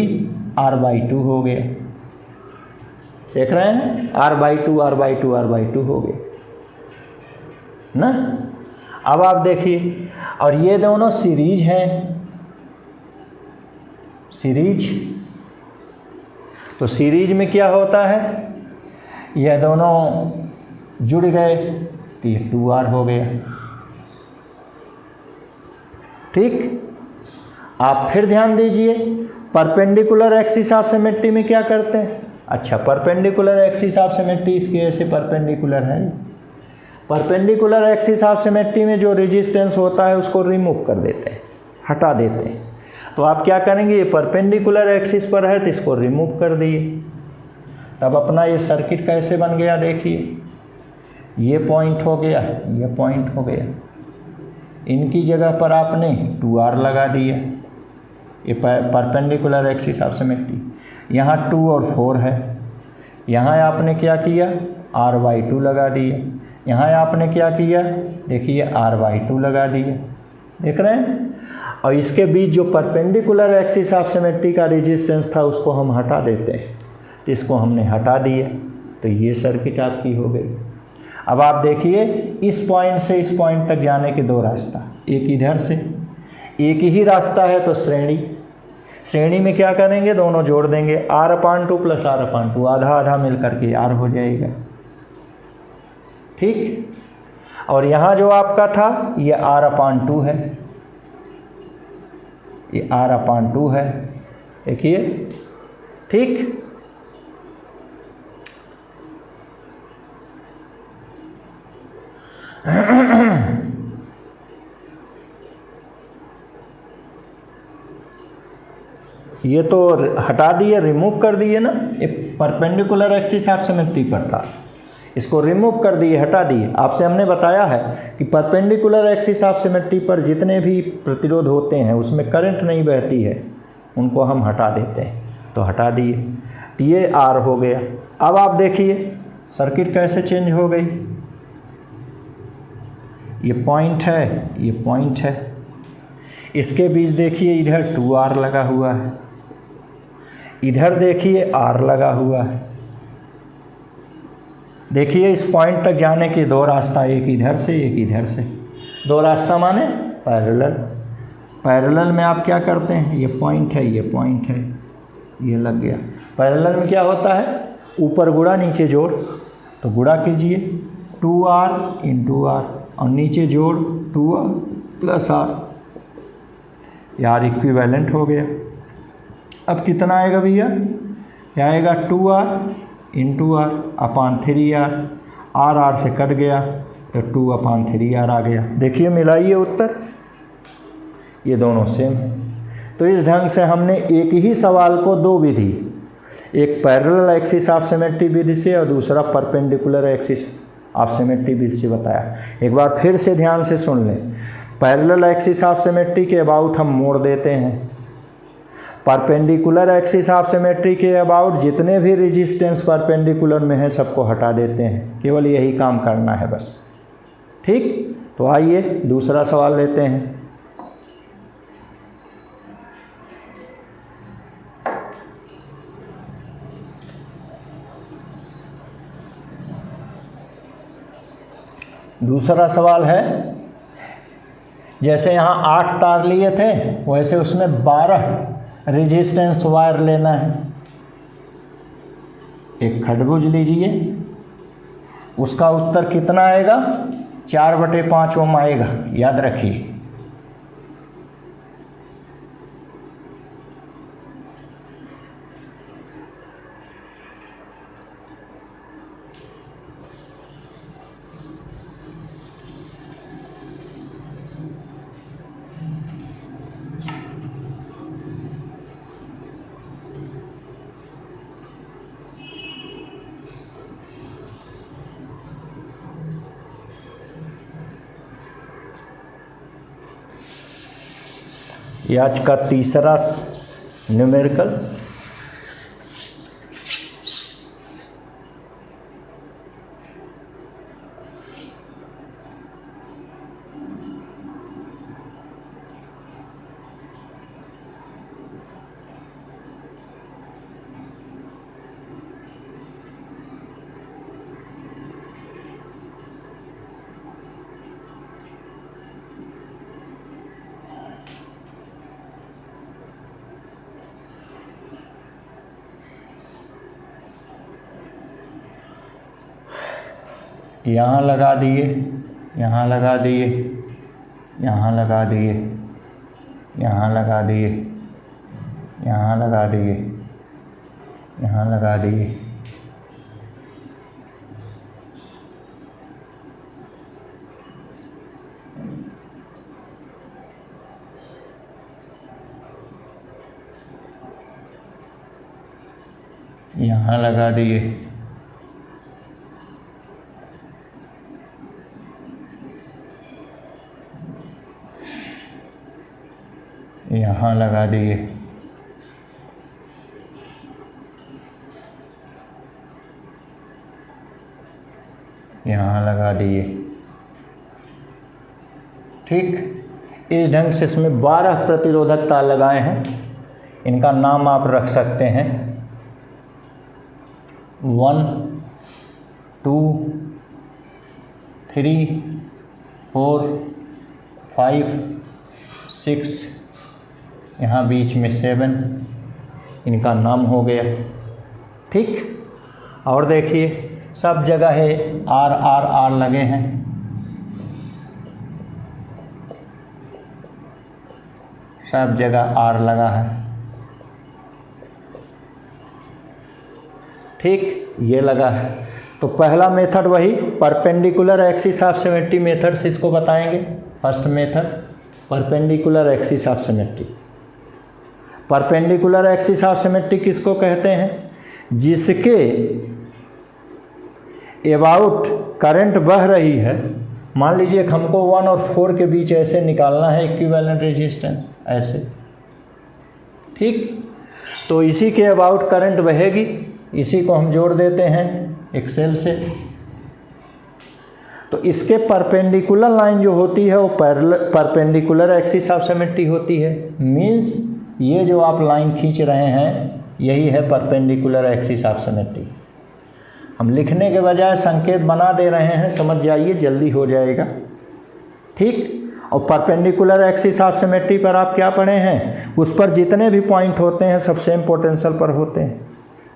R/2 हो गया। देख रहे हैं, R/2 हो गए ना। अब आप देखिए, और ये दोनों सीरीज हैं, सीरीज। तो सीरीज में क्या होता है, यह दोनों जुड़ गए तो ये 2R हो गया। ठीक, आप फिर ध्यान दीजिए, परपेंडिकुलर एक्सिस ऑफ सिमेट्री में क्या करते हैं। अच्छा, परपेंडिकुलर एक्सिस ऑफ सिमेट्री इसके ऐसे परपेंडिकुलर है। परपेंडिकुलर एक्सिस ऑफ सिमेट्री में जो रेजिस्टेंस होता है उसको रिमूव कर देते हैं, हटा देते हैं। तो आप क्या करेंगे, ये परपेंडिकुलर एक्सिस पर है तो इसको रिमूव कर दिए, तब अपना ये सर्किट कैसे बन गया, देखिए ये पॉइंट हो गया, ये पॉइंट हो गया, इनकी जगह पर आपने 2R लगा दिया, ये परपेंडिकुलर एक्सिस ऑफ सिमेट्री। यहाँ 2 और 4 है, यहाँ आपने क्या किया, R/2 लगा दिया, यहाँ आपने क्या किया, देखिए R/2 लगा दिया। देख रहे हैं, और इसके बीच जो परपेंडिकुलर एक्सिस ऑफ सिमेट्री का रेजिस्टेंस था उसको हम हटा देते हैं, तो इसको हमने हटा दिया, तो ये सर्किट आपकी हो गई। अब आप देखिए, इस पॉइंट से इस पॉइंट तक जाने के 2 रास्ता, एक इधर से, एक ही रास्ता है तो श्रेणी में क्या करेंगे, दोनों जोड़ देंगे, R/2 + R/2, आधा आधा मिल करके R हो जाएगा। ठीक, और यहाँ जो आपका था ये R/2 है, ये R/2 है, देखिए। ठीक, ये तो हटा दिए, रिमूव कर दिए ना, ये परपेंडिकुलर एक्सिस ऑफ सिमेट्री पर था, इसको रिमूव कर दिए, हटा दिए। आपसे हमने बताया है कि परपेंडिकुलर एक्सिस ऑफ सिमेट्री पर जितने भी प्रतिरोध होते हैं उसमें करंट नहीं बहती है, उनको हम हटा देते हैं, तो हटा दिए, तो ये R हो गया। अब आप देखिए सर्किट कैसे चेंज हो गई, ये पॉइंट है, ये पॉइंट है, इसके बीच देखिए इधर 2r लगा हुआ है, इधर देखिए r लगा हुआ है। देखिए इस पॉइंट तक जाने के दो रास्ता, एक इधर से एक इधर से, दो रास्ता माने पैरेलल। पैरेलल में आप क्या करते हैं, ये पॉइंट है, ये पॉइंट है, ये लग गया। पैरेलल में क्या होता है, ऊपर गुणा नीचे जोड़, तो गुणा कीजिए 2r इंटू r और नीचे जोड़ 2r प्लस r, यार इक्विवेलेंट हो गया। अब कितना आएगा भैया, क्या आएगा 2r इंटू r अपान 3r, r से कट गया तो 2/3r आ गया। देखिए मिलाइए उत्तर, ये दोनों सेम है। तो इस ढंग से हमने एक ही सवाल को दो विधि, एक पैरेलल एक्सिस ऑफ सिमेट्री विधि से और दूसरा परपेंडिकुलर एक्सिस ऑफ सिमेट्री विधि से बताया। एक बार फिर से ध्यान से सुन लें, पैरेलल एक्सिस ऑफ सिमेट्री के अबाउट हम मोड़ देते हैं, परपेंडिकुलर एक्सिस ऑफ सिमेट्री के अबाउट जितने भी रेजिस्टेंस परपेंडिकुलर में है सबको हटा देते हैं। केवल यही काम करना है बस, ठीक। तो आइए दूसरा सवाल लेते हैं। दूसरा सवाल है, जैसे यहाँ 8 तार लिए थे वैसे उसमें 12 रेजिस्टेंस वायर लेना है। एक खडभुज लीजिए, उसका उत्तर कितना आएगा, 4/5 ओम आएगा, याद रखिए। ये आज का तीसरा न्यूमेरिकल। यहाँ लगा दिए, यहाँ लगा दिए, यहाँ लगा दिए, यहाँ लगा दिए, यहाँ लगा दिए, यहाँ लगा दिए। यहाँ लगा दिए, यहाँ लगा दिए, यहाँ लगा दिए, ठीक। इस ढंग से इसमें 12 प्रतिरोधक तार लगाए हैं। इनका नाम आप रख सकते हैं 1, 2, 3, 4, 5, 6, यहाँ बीच में 7, इनका नाम हो गया, ठीक। और देखिए सब जगह है आर आर आर लगे हैं, सब जगह आर लगा है, ठीक, ये लगा है। तो पहला मेथड वही perpendicular axis of symmetry method से इसको बताएंगे। First method perpendicular axis of symmetry. Perpendicular axis of symmetry किसको कहते हैं, जिसके अबाउट करंट बह रही है। मान लीजिए हमको 1 और 4 के बीच ऐसे निकालना है इक्विवेलेंट रेजिस्टेंस, ऐसे, ठीक। तो इसी के अबाउट करंट बहेगी, इसी को हम जोड़ देते हैं एक सेल से। तो इसके परपेंडिकुलर लाइन जो होती है वो परपेंडिकुलर एक्सिस ऑफ सिमेट्री होती है। मीन्स ये जो आप लाइन खींच रहे हैं यही है परपेंडिकुलर एक्सिस ऑफ सिमेट्री। हम लिखने के बजाय संकेत बना दे रहे हैं, समझ जाइए, जल्दी हो जाएगा। ठीक। और परपेंडिकुलर एक्सिस ऑफ सिमेट्री पर आप क्या पढ़े हैं, उस पर जितने भी पॉइंट होते हैं सब सेम पोटेंशियल पर होते हैं।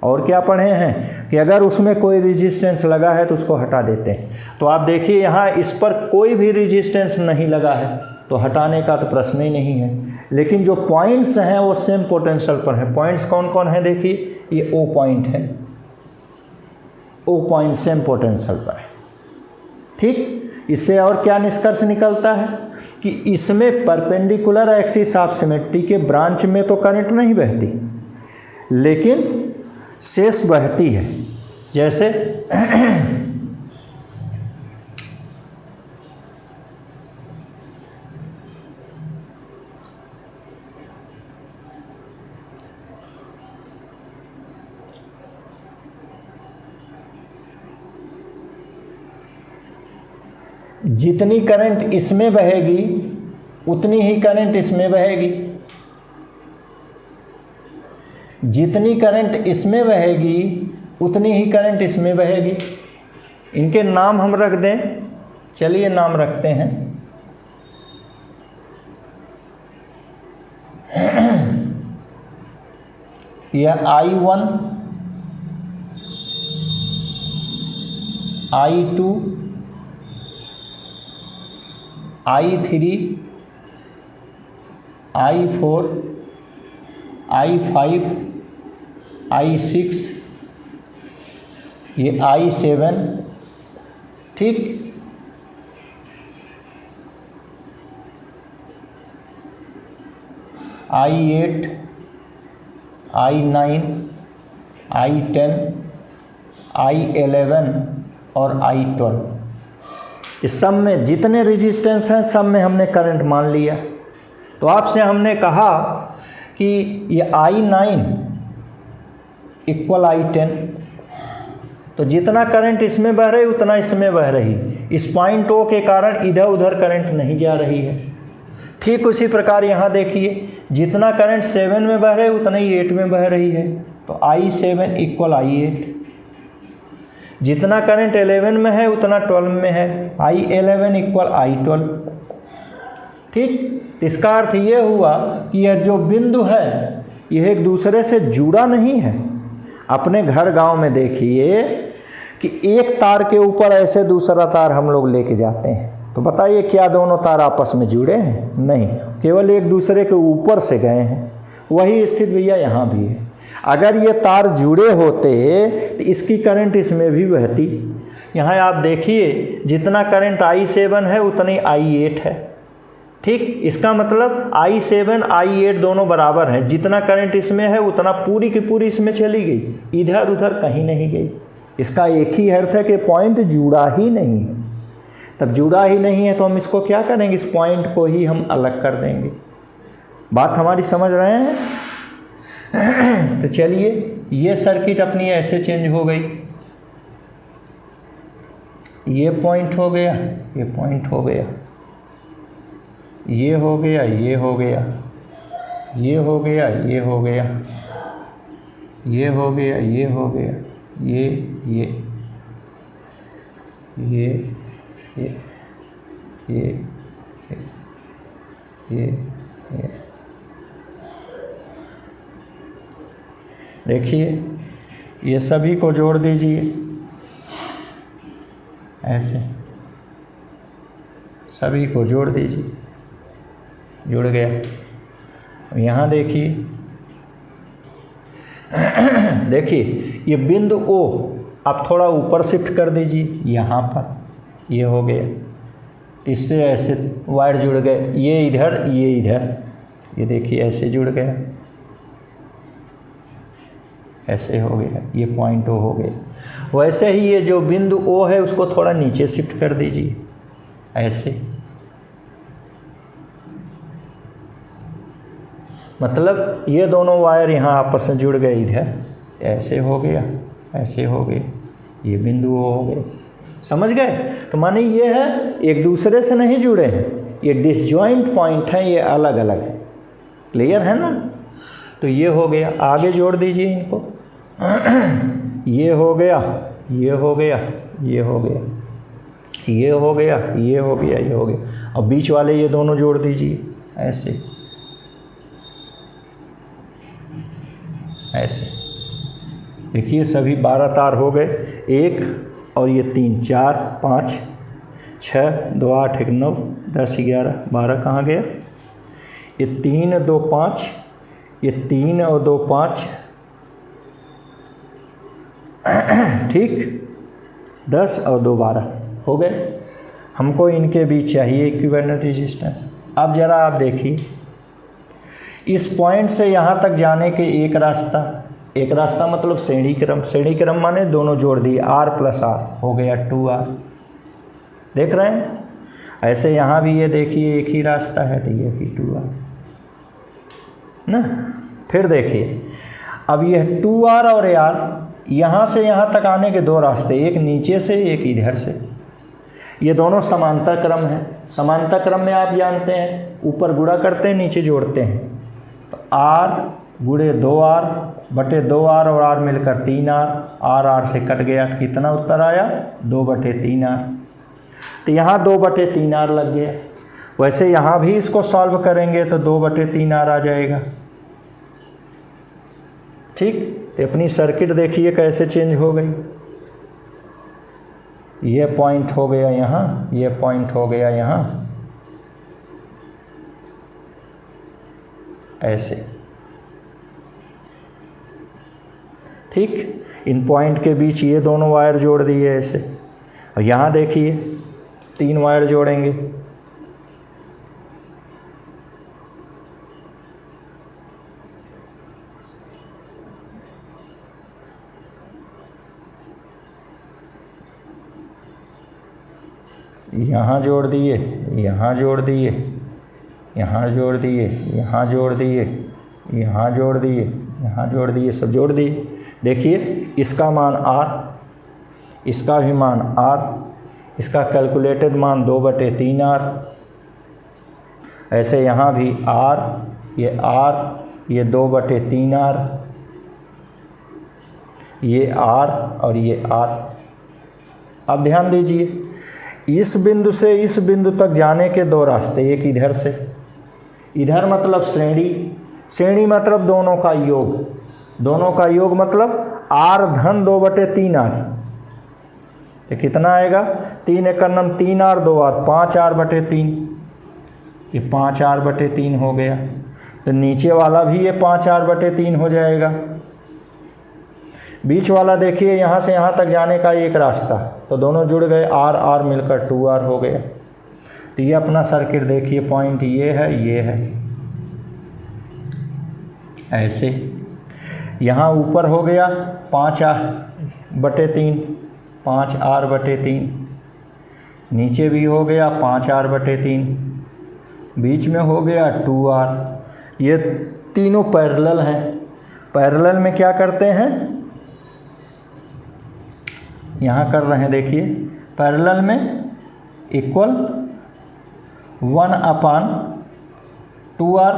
और क्या पढ़े हैं कि अगर उसमें कोई रेजिस्टेंस लगा है तो उसको हटा देते हैं। तो आप देखिए यहाँ इस पर कोई भी रेजिस्टेंस नहीं लगा है तो हटाने का तो प्रश्न ही नहीं है। लेकिन जो पॉइंट्स हैं वो सेम पोटेंशियल पर हैं। पॉइंट्स कौन कौन हैं, देखिए ये ओ पॉइंट है, ओ पॉइंट सेम पोटेंशियल पर है। ठीक। इससे और क्या निष्कर्ष निकलता है कि इसमें परपेंडिकुलर एक्सिस ऑफ सिमेट्री के ब्रांच में तो करंट नहीं बहती लेकिन शेष बहती है। जैसे जितनी करंट इसमें बहेगी उतनी ही करंट इसमें बहेगी, जितनी करंट इसमें बहेगी उतनी ही करंट इसमें बहेगी। इनके नाम हम रख दें, चलिए नाम रखते हैं। यह I1, I2, I3, I4, I5, I6, ये I7। ठीक। I8, I9, I10, I11 और I12। इस सब में जितने रेजिस्टेंस हैं सब में हमने करंट मान लिया। तो आपसे हमने कहा कि ये I9 इक्वल I10, तो जितना करंट इसमें बह रही उतना इसमें बह रही। इस पॉइंट ओ के कारण इधर उधर करंट नहीं जा रही है। ठीक उसी प्रकार यहाँ देखिए, जितना करंट 7 में बह रहे उतना ही 8 में बह रही है। तो I7 इक्वल I8। जितना करंट 11 में है उतना 12 में है, I11 इक्वल I12। ठीक। इसका अर्थ ये हुआ कि यह जो बिंदु है यह एक दूसरे से जुड़ा नहीं है। अपने घर गांव में देखिए कि एक तार के ऊपर ऐसे दूसरा तार हम लोग लेके जाते हैं, तो बताइए क्या दोनों तार आपस में जुड़े हैं? नहीं, केवल एक दूसरे के ऊपर से गए हैं। वही स्थिति भैया यहाँ भी है। अगर ये तार जुड़े होते तो इसकी करंट इसमें भी बहती। यहाँ आप देखिए जितना करंट I7 है उतनी I8 है। ठीक। इसका मतलब I7 I8 दोनों बराबर हैं। जितना करंट इसमें है उतना पूरी की पूरी इसमें चली गई, इधर उधर कहीं नहीं गई। इसका एक ही अर्थ है कि पॉइंट जुड़ा ही नहीं है। तब जुड़ा ही नहीं है तो हम इसको क्या करेंगे, इस पॉइंट को ही हम अलग कर देंगे। बात हमारी समझ रहे हैं? तो चलिए, ये सर्किट अपनी ऐसे चेंज हो गई। ये पॉइंट हो गया, ये पॉइंट हो गया, ये हो गया, ये हो गया, ये हो गया, ये हो गया, ये हो गया, ये हो गया, ये ये ये ये ये ये ये देखिए, ये सभी को जोड़ दीजिए ऐसे, सभी को जोड़ दीजिए, जुड़ गया। यहाँ देखिए, देखिए ये बिंदु ओ आप थोड़ा ऊपर शिफ्ट कर दीजिए, यहाँ पर ये हो गया। इससे ऐसे वायर जुड़ गए, ये इधर, ये देखिए ऐसे जुड़ गया, ऐसे हो गया, ये पॉइंट ओ हो गया। वैसे ही ये जो बिंदु ओ है उसको थोड़ा नीचे शिफ्ट कर दीजिए ऐसे। मतलब ये दोनों वायर यहाँ आपस में जुड़ गए, इधर ऐसे हो गया, ऐसे हो गए, ये बिंदु ओ हो गए। समझ गए? तो माने ये है एक दूसरे से नहीं जुड़े हैं, ये डिसजॉइंट पॉइंट हैं, ये अलग अलग है। क्लियर है ना? तो ये हो गया, आगे जोड़ दीजिए इनको। ये हो गया, ये हो गया, ये हो गया, ये हो गया, ये हो गया, ये हो गया। अब बीच वाले ये दोनों जोड़ दीजिए ऐसे ऐसे। देखिए सभी 12 तार हो गए। एक और ये 3 4 5 6 2 8 1 9 10 11 12 कहाँ गया? ये 3 2 5, ये 3 और 2 5, ठीक, 10 और 2 12 हो गए। हमको इनके बीच चाहिए इक्विवेलेंट रेजिस्टेंस। अब ज़रा आप देखिए, इस पॉइंट से यहाँ तक जाने के एक रास्ता मतलब श्रेणी क्रम माने दोनों जोड़ दिए, R + R हो गया 2R। देख रहे हैं? ऐसे यहाँ भी ये देखिए एक ही रास्ता है, तो ये भी 2R ना। फिर देखिए, अब ये 2R और AR, यहाँ से यहाँ तक आने के दो रास्ते, एक नीचे से एक इधर से। ये दोनों समांतर क्रम हैं। समांतर क्रम में आप जानते हैं ऊपर गुणा करते हैं, नीचे जोड़ते हैं। तो R गुणे 2R बटे 2R और R मिलकर 3R, R से कट गया, कितना उत्तर आया? 2/3R। तो यहाँ 2/3R लग गया। वैसे यहाँ भी इसको सॉल्व करेंगे तो 2/3R आ जाएगा। ठीक, तो अपनी सर्किट देखिए कैसे चेंज हो गई। ये पॉइंट हो गया यहाँ, ये पॉइंट हो गया यहाँ, ऐसे। ठीक, इन पॉइंट के बीच ये दोनों वायर जोड़ दिए ऐसे। और यहाँ देखिए 3 वायर जोड़ेंगे, यहाँ जोड़ दिए, यहाँ जोड़ दिए, यहाँ जोड़ दिए, यहाँ जोड़ दिए, यहाँ जोड़ दिए, यहाँ जोड़ दिए, सब जोड़ दिए। देखिए इसका मान R, इसका भी मान R, इसका कैलकुलेटेड मान 2/3R। ऐसे यहाँ भी R, ये R, ये 2/3R, ये R और ये R। अब ध्यान दीजिए, इस बिंदु से इस बिंदु तक जाने के दो रास्ते, एक इधर से, इधर मतलब श्रेणी मतलब दोनों का योग, दोनों का योग मतलब R धन 2/3R। तो कितना आएगा? 3 × 9 3R 2R 5R/3। ये 5R/3 हो गया। तो नीचे वाला भी ये 5R/3 हो जाएगा। बीच वाला देखिए यहाँ से यहाँ तक जाने का एक रास्ता, तो दोनों जुड़ गए, R मिलकर 2R हो गया। तो ये अपना सर्किट देखिए, पॉइंट ये है, ये है, ऐसे। यहाँ ऊपर हो गया 5R/3, 5R/3, नीचे भी हो गया 5R/3, बीच में हो गया 2R। ये तीनों पैरेलल हैं। पैरेलल में क्या करते हैं? यहाँ कर रहे हैं, देखिए पैरेलल में इक्वल 1/2R,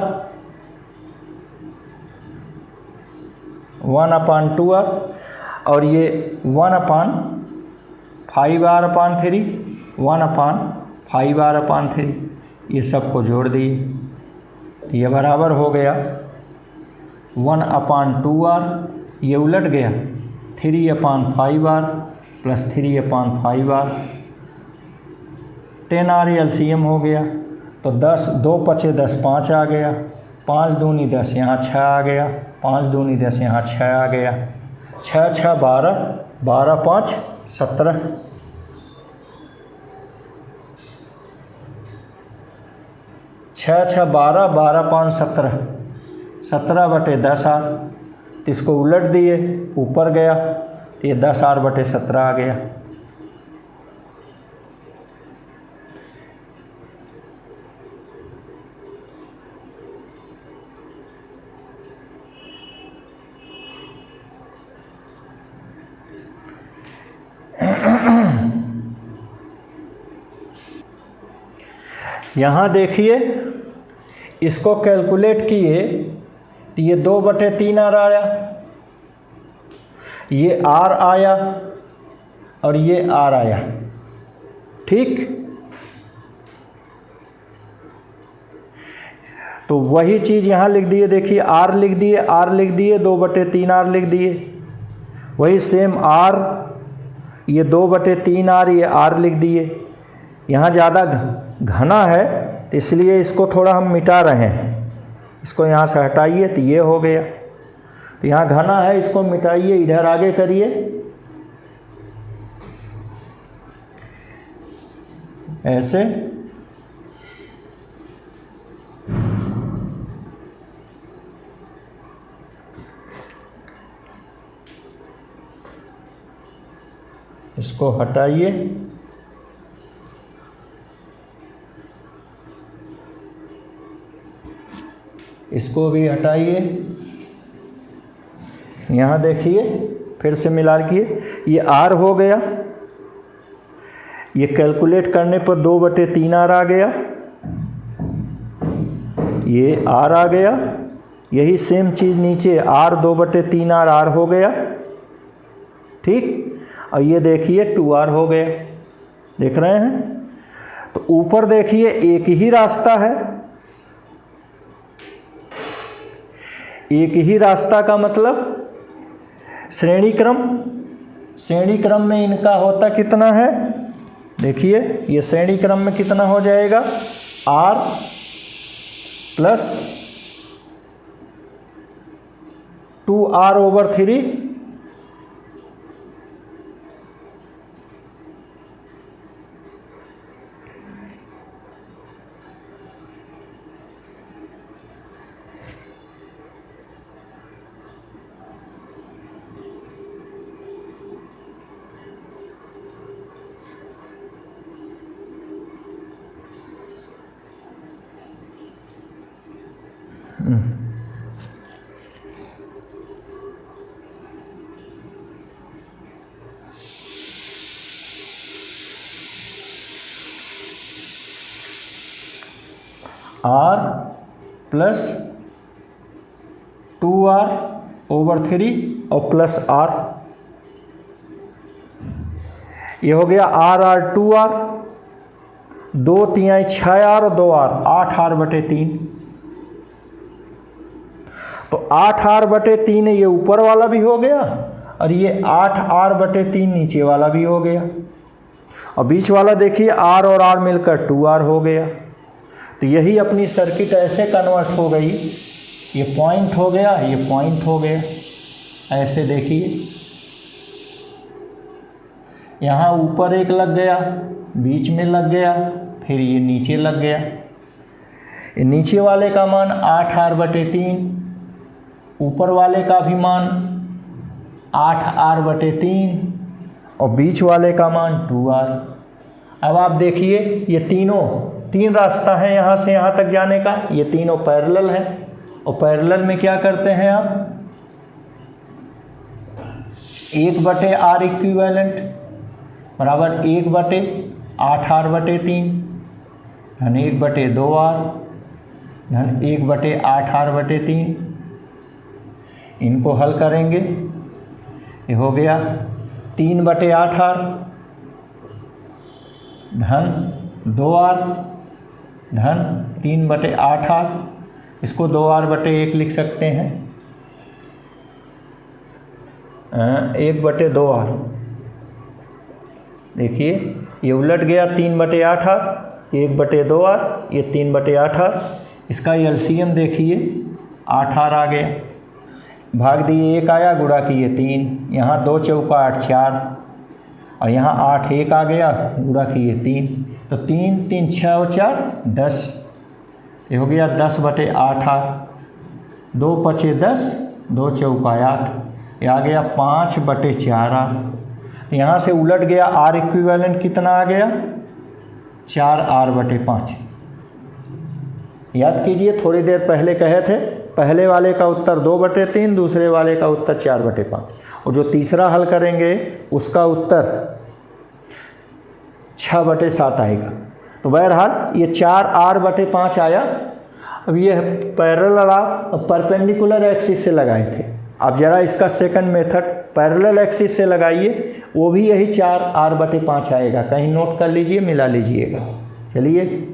1/2R, और ये 1/5R/3, 1/5R/3, ये सबको जोड़ दिए। ये बराबर हो गया 1/2R, ये उलट गया 3/5R + 3/5R, 10R LCM हो गया। तो 10 2 × 10 5 आ गया, 5 दूनी 10, यहाँ 6 आ गया, 5 दूनी 10, यहाँ 6 आ गया, 6 × 6 12, 12 × 5 17, 6 × 6 12, 12 × 5 17, 17/10R। इसको उलट दिए, ऊपर गया, ये 10R/17 आ गया। यहाँ देखिए इसको कैलकुलेट किए तो ये 2/3 आर आया, ये आर आया और ये आर आया। ठीक, तो वही चीज़ यहाँ लिख दिए, देखिए आर लिख दिए, आर लिख दिए, 2/3 आर लिख दिए। वही सेम आर, ये 2/3 आर, ये आर लिख दिए। यहाँ ज़्यादा घना है तो इसलिए इसको थोड़ा हम मिटा रहे हैं, इसको यहाँ से हटाइए तो ये हो गया। तो यहाँ घना है, इसको मिटाइए, इधर आगे करिए, ऐसे। इसको हटाइए, इसको भी हटाइए। यहाँ देखिए फिर से मिला किए, ये आर हो गया, ये कैलकुलेट करने पर 2/3 आर आ गया, ये आर आ गया। यही सेम चीज़ नीचे आर 2/3 आर, आर हो गया। ठीक, और ये देखिए 2r हो गया, देख रहे हैं। तो ऊपर देखिए एक ही रास्ता है, एक ही रास्ता का मतलब श्रेणी क्रम, श्रेणी क्रम में इनका होता कितना है, देखिए ये श्रेणी क्रम में कितना हो जाएगा, r plus 2r/3 r plus 2r/3 और प्लस r, ये हो गया r 2r, 2 तिहाई 6r और 2r 8r/3। तो 8r/3 ये ऊपर वाला भी हो गया और ये 8r/3 नीचे वाला भी हो गया, और बीच वाला देखिए r और r मिलकर 2r हो गया। तो यही अपनी सर्किट ऐसे कन्वर्ट हो गई, ये पॉइंट हो गया, ये पॉइंट हो गया, ऐसे देखिए यहाँ ऊपर एक लग गया, बीच में लग गया, फिर ये नीचे लग गया। ये नीचे वाले का मान 8r/3, ऊपर वाले का भी मान 8r/3 और बीच वाले का मान 2r। अब आप देखिए ये तीन रास्ता है यहाँ से यहाँ तक जाने का, ये तीनों पैरेलल हैं, और पैरेलल में क्या करते हैं आप, 1/r इक्विवेलेंट बराबर 1/8r/3 धन 1/2r धन 1/8r/3। इनको हल करेंगे, ये हो गया 3/8r धन 2r धन 3/8r, इसको 2r/1 लिख सकते हैं, 1/2r। देखिए ये उलट गया, 3/8r, 1/2r, ये 3/8r, इसका एलसीएम देखिए 8r आ गया, भाग दिए 1 आया, गुणा किए 3, यहाँ 2 चौका 8 4, और यहाँ 8 1 आ गया, गुणा किए 3, तो 3 3 6 और 4 10, ये हो गया 10/8r, 2 5 10, 2 चौका 8, ये आ गया 5/4r। यहाँ से उलट गया, r इक्विवेलेंट कितना आ गया, 4r/5। याद कीजिए थोड़ी देर पहले कहे थे, पहले वाले का उत्तर 2/3, दूसरे वाले का उत्तर 4/5, और जो तीसरा हल करेंगे उसका उत्तर 6/7 आएगा। तो बहरहाल ये 4r/5 आया। अब ये पैरेलल आप परपेंडिकुलर एक्सिस से लगाए थे, अब जरा इसका सेकंड मेथड पैरेलल एक्सिस से लगाइए, वो भी यही 4r/5 आएगा। कहीं नोट कर लीजिए, मिला लीजिएगा। चलिए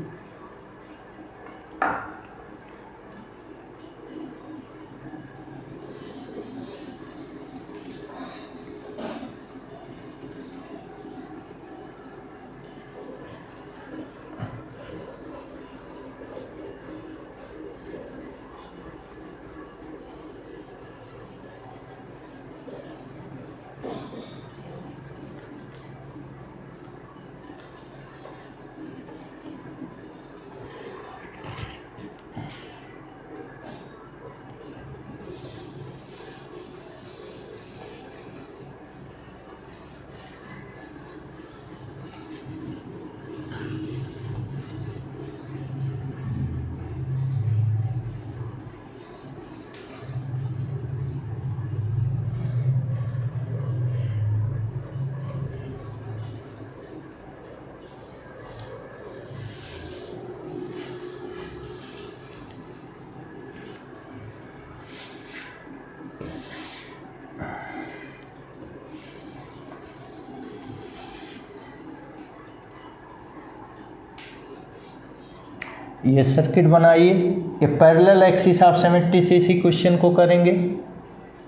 ये सर्किट बनाइए। ये पैरेलल एक्सिस ऑफ सिमेट्री से इसी क्वेश्चन को करेंगे।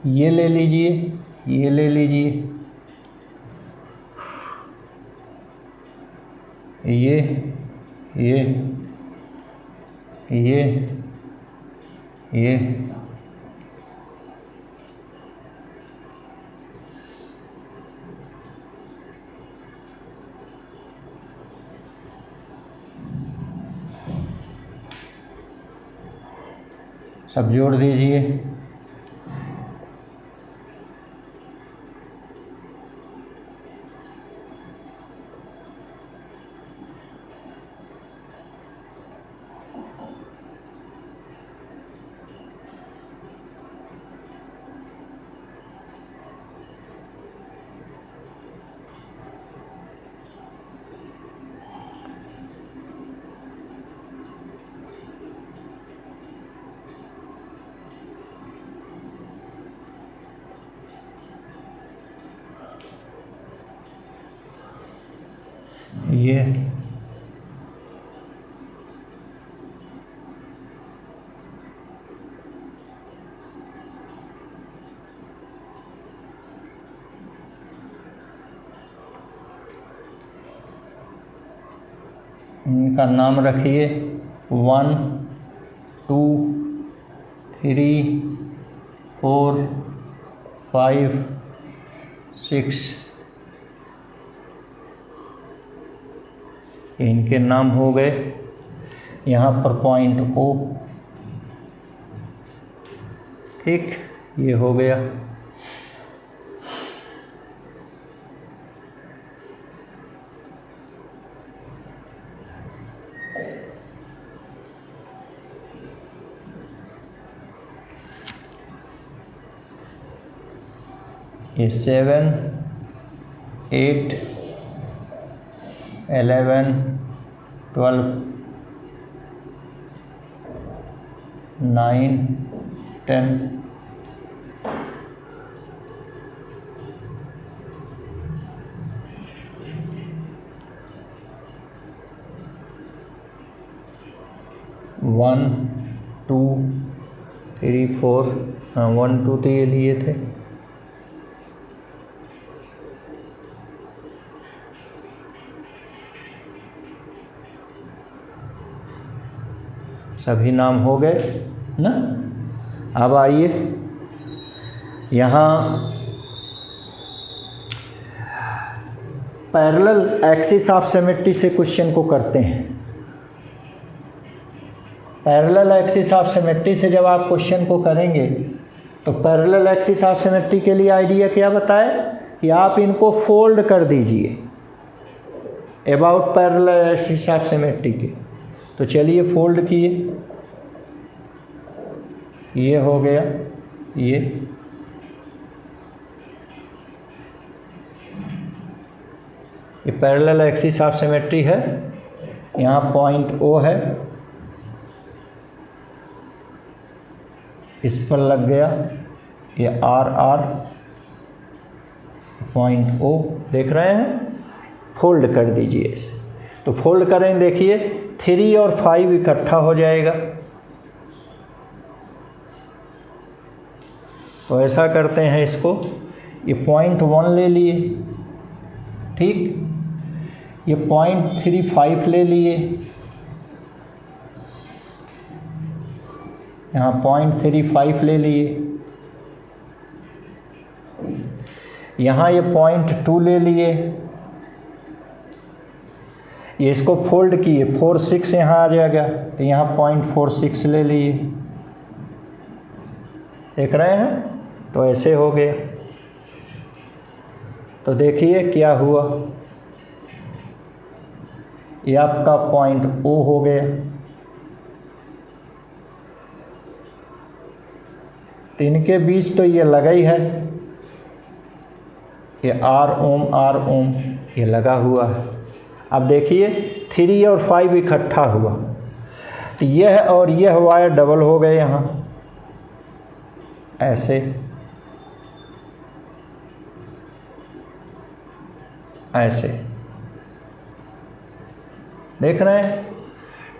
ये ले लीजिए, ये ले लीजिए, ये सब जोड़ दीजिए। ये इनका नाम रखिए 1 2 3 4 5 6। इनके नाम हो गए। यहाँ पर पॉइंट O, ठीक, ये हो गया। ये 7 8 11 12 9 10 1 2 3 4, हाँ 1 2 तो ये लिए थे। सभी नाम हो गए ना। अब आइए यहाँ पैरेलल एक्सिस ऑफ सिमेट्री से क्वेश्चन को करते हैं। पैरेलल एक्सिस ऑफ सिमेट्री से जब आप क्वेश्चन को करेंगे तो पैरेलल एक्सिस ऑफ सिमेट्री के लिए आइडिया क्या बताए कि आप इनको फोल्ड कर दीजिए about parallel axis of symmetry के। तो चलिए फोल्ड किए, ये हो गया, ये पैरेलल एक्सिस ऑफ सिमेट्री है। यहाँ पॉइंट O है, इस पर लग गया ये R पॉइंट O, देख रहे हैं। फोल्ड कर दीजिए इसे, तो फोल्ड करें, देखिए 3 और 5 इकट्ठा हो जाएगा। तो ऐसा करते हैं, इसको ये पॉइंट 1 ले लिए, ठीक, ये पॉइंट 35 ले लिए, यहाँ पॉइंट 35 ले लिए, यहाँ ये पॉइंट 2 ले लिए, ये इसको फोल्ड किए, 4 6 यहाँ आ जाएगा, तो यहाँ पॉइंट 4 6 ले लिए, देख रहे हैं। तो ऐसे हो गया। तो देखिए क्या हुआ, ये आपका पॉइंट O हो गया। तो इनके बीच तो ये लगा ही है, ये R ओम ये लगा हुआ है। अब देखिए 3 और 5 इकट्ठा हुआ, तो यह और यह वायर डबल हो गए यहाँ, ऐसे ऐसे, देख रहे हैं।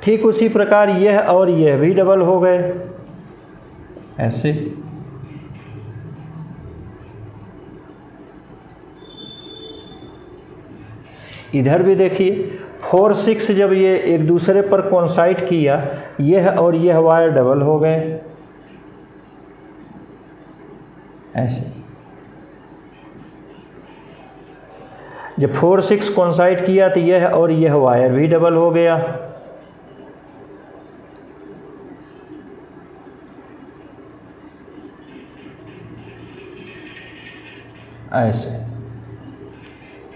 ठीक उसी प्रकार यह और यह भी डबल हो गए, ऐसे। इधर भी देखिए 4 6 जब ये एक दूसरे पर कोइंसाइड किया, यह और यह वायर डबल हो गए, ऐसे। जब 4 6 कोइंसाइड किया तो यह और यह वायर भी डबल हो गया, ऐसे,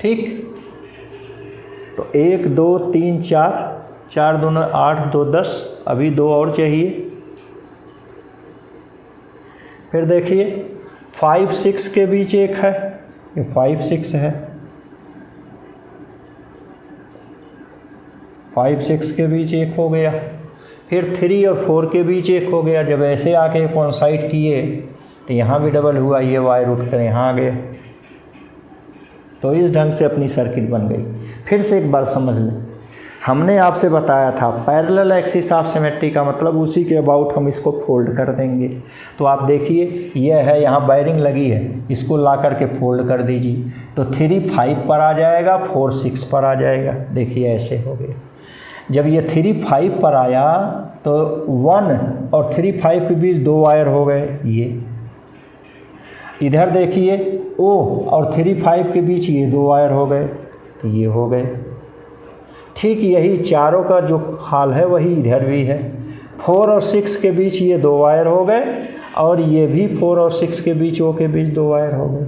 ठीक। तो 1 2 3 4, 4 दूनी 8 2 10, अभी 2 और चाहिए। फिर देखिए 5 6 के बीच एक है, ये 5 6 है, 5 6 के बीच एक हो गया। फिर 3 और 4 के बीच एक हो गया। जब ऐसे आके कोइंसाइड किए तो यहाँ भी डबल हुआ, ये वायर उठ कर यहाँ आ गए। तो इस ढंग से अपनी सर्किट बन गई। फिर से एक बार समझ लें, हमने आपसे बताया था पैरेलल एक्सिस ऑफ सिमेट्री का मतलब उसी के अबाउट हम इसको फोल्ड कर देंगे। तो आप देखिए यह है, यहाँ वायरिंग लगी है, इसको ला करके फोल्ड कर दीजिए, तो 3 5 पर आ जाएगा, 4 6 पर आ जाएगा। देखिए ऐसे हो गया। जब ये 3 5 पर आया तो 1 और 3 5 के बीच 2 वायर हो गए। ये इधर देखिए O और 3 5 के बीच ये 2 वायर हो गए, तो ये हो गए। ठीक यही चारों का जो हाल है वही इधर भी है। 4 और 6 के बीच ये 2 वायर हो गए, और ये भी 4 और 6 के बीच O के बीच 2 वायर हो गए।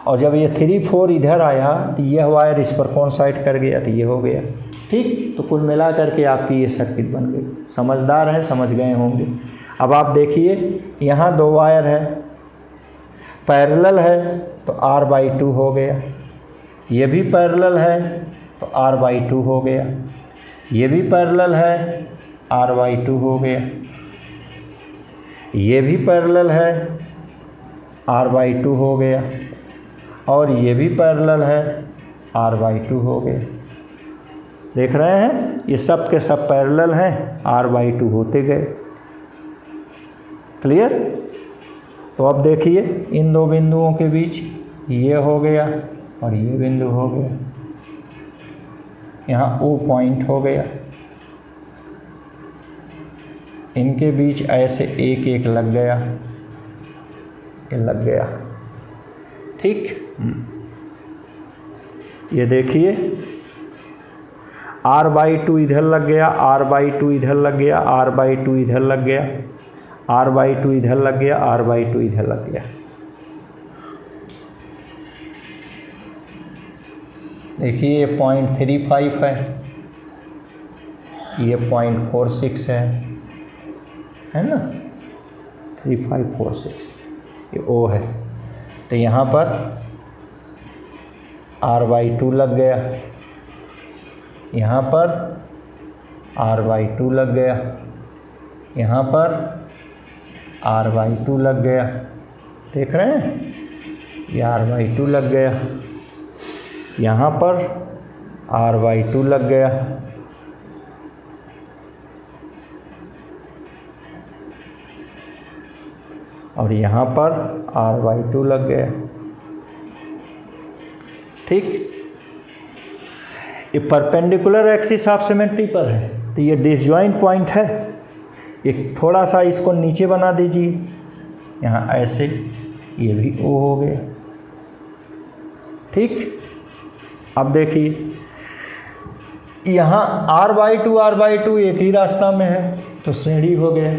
और जब ये 3 4 इधर आया तो यह वायर इस पर कोइंसाइड कर गया, तो ये हो गया। ठीक, तो कुल मिला करके आपकी ये सर्किट बन गई। समझदार हैं, समझ गए होंगे। अब आप देखिए यहाँ 2 वायर है, पैरेलल है तो R/2 हो गया, ये भी पैरेलल है तो R/2 हो गया, ये भी पैरेलल है R/2 हो गया, ये भी पैरेलल है R/2 हो गया, और ये भी पैरेलल है R/2 हो गया। देख रहे हैं, ये सब के सब पैरेलल हैं, R/2 होते गए। क्लियर? तो अब देखिए इन 2 बिंदुओं के बीच ये हो गया और ये बिंदु हो गया, यहाँ O पॉइंट हो गया, इनके बीच ऐसे एक एक लग गया, ये लग गया। ठीक, ये देखिए R/2 इधर लग गया, R/2 इधर लग गया, R/2 इधर लग गया, R/2 इधर लग गया, R/2 इधर लग गया। देखिए ये 0.35 है, ये 0.46 है ना, 3546, ये O है। तो यहाँ पर R/2 लग गया, यहाँ पर r/2 लग गया, यहाँ पर r/2 लग गया, देख रहे हैं, ये r/2 लग गया, यहाँ पर r/2 लग गया, और यहाँ पर r/2 लग गया। ठीक, ये परपेंडिकुलर एक्सिस ऑफ सिमेट्री पर है, तो ये डिसजॉइंट पॉइंट है। एक थोड़ा सा इसको नीचे बना दीजिए, यहाँ ऐसे, ये भी O हो गया। ठीक, अब देखिए यहाँ r/2 एक ही रास्ता में है, तो श्रेणी हो गया,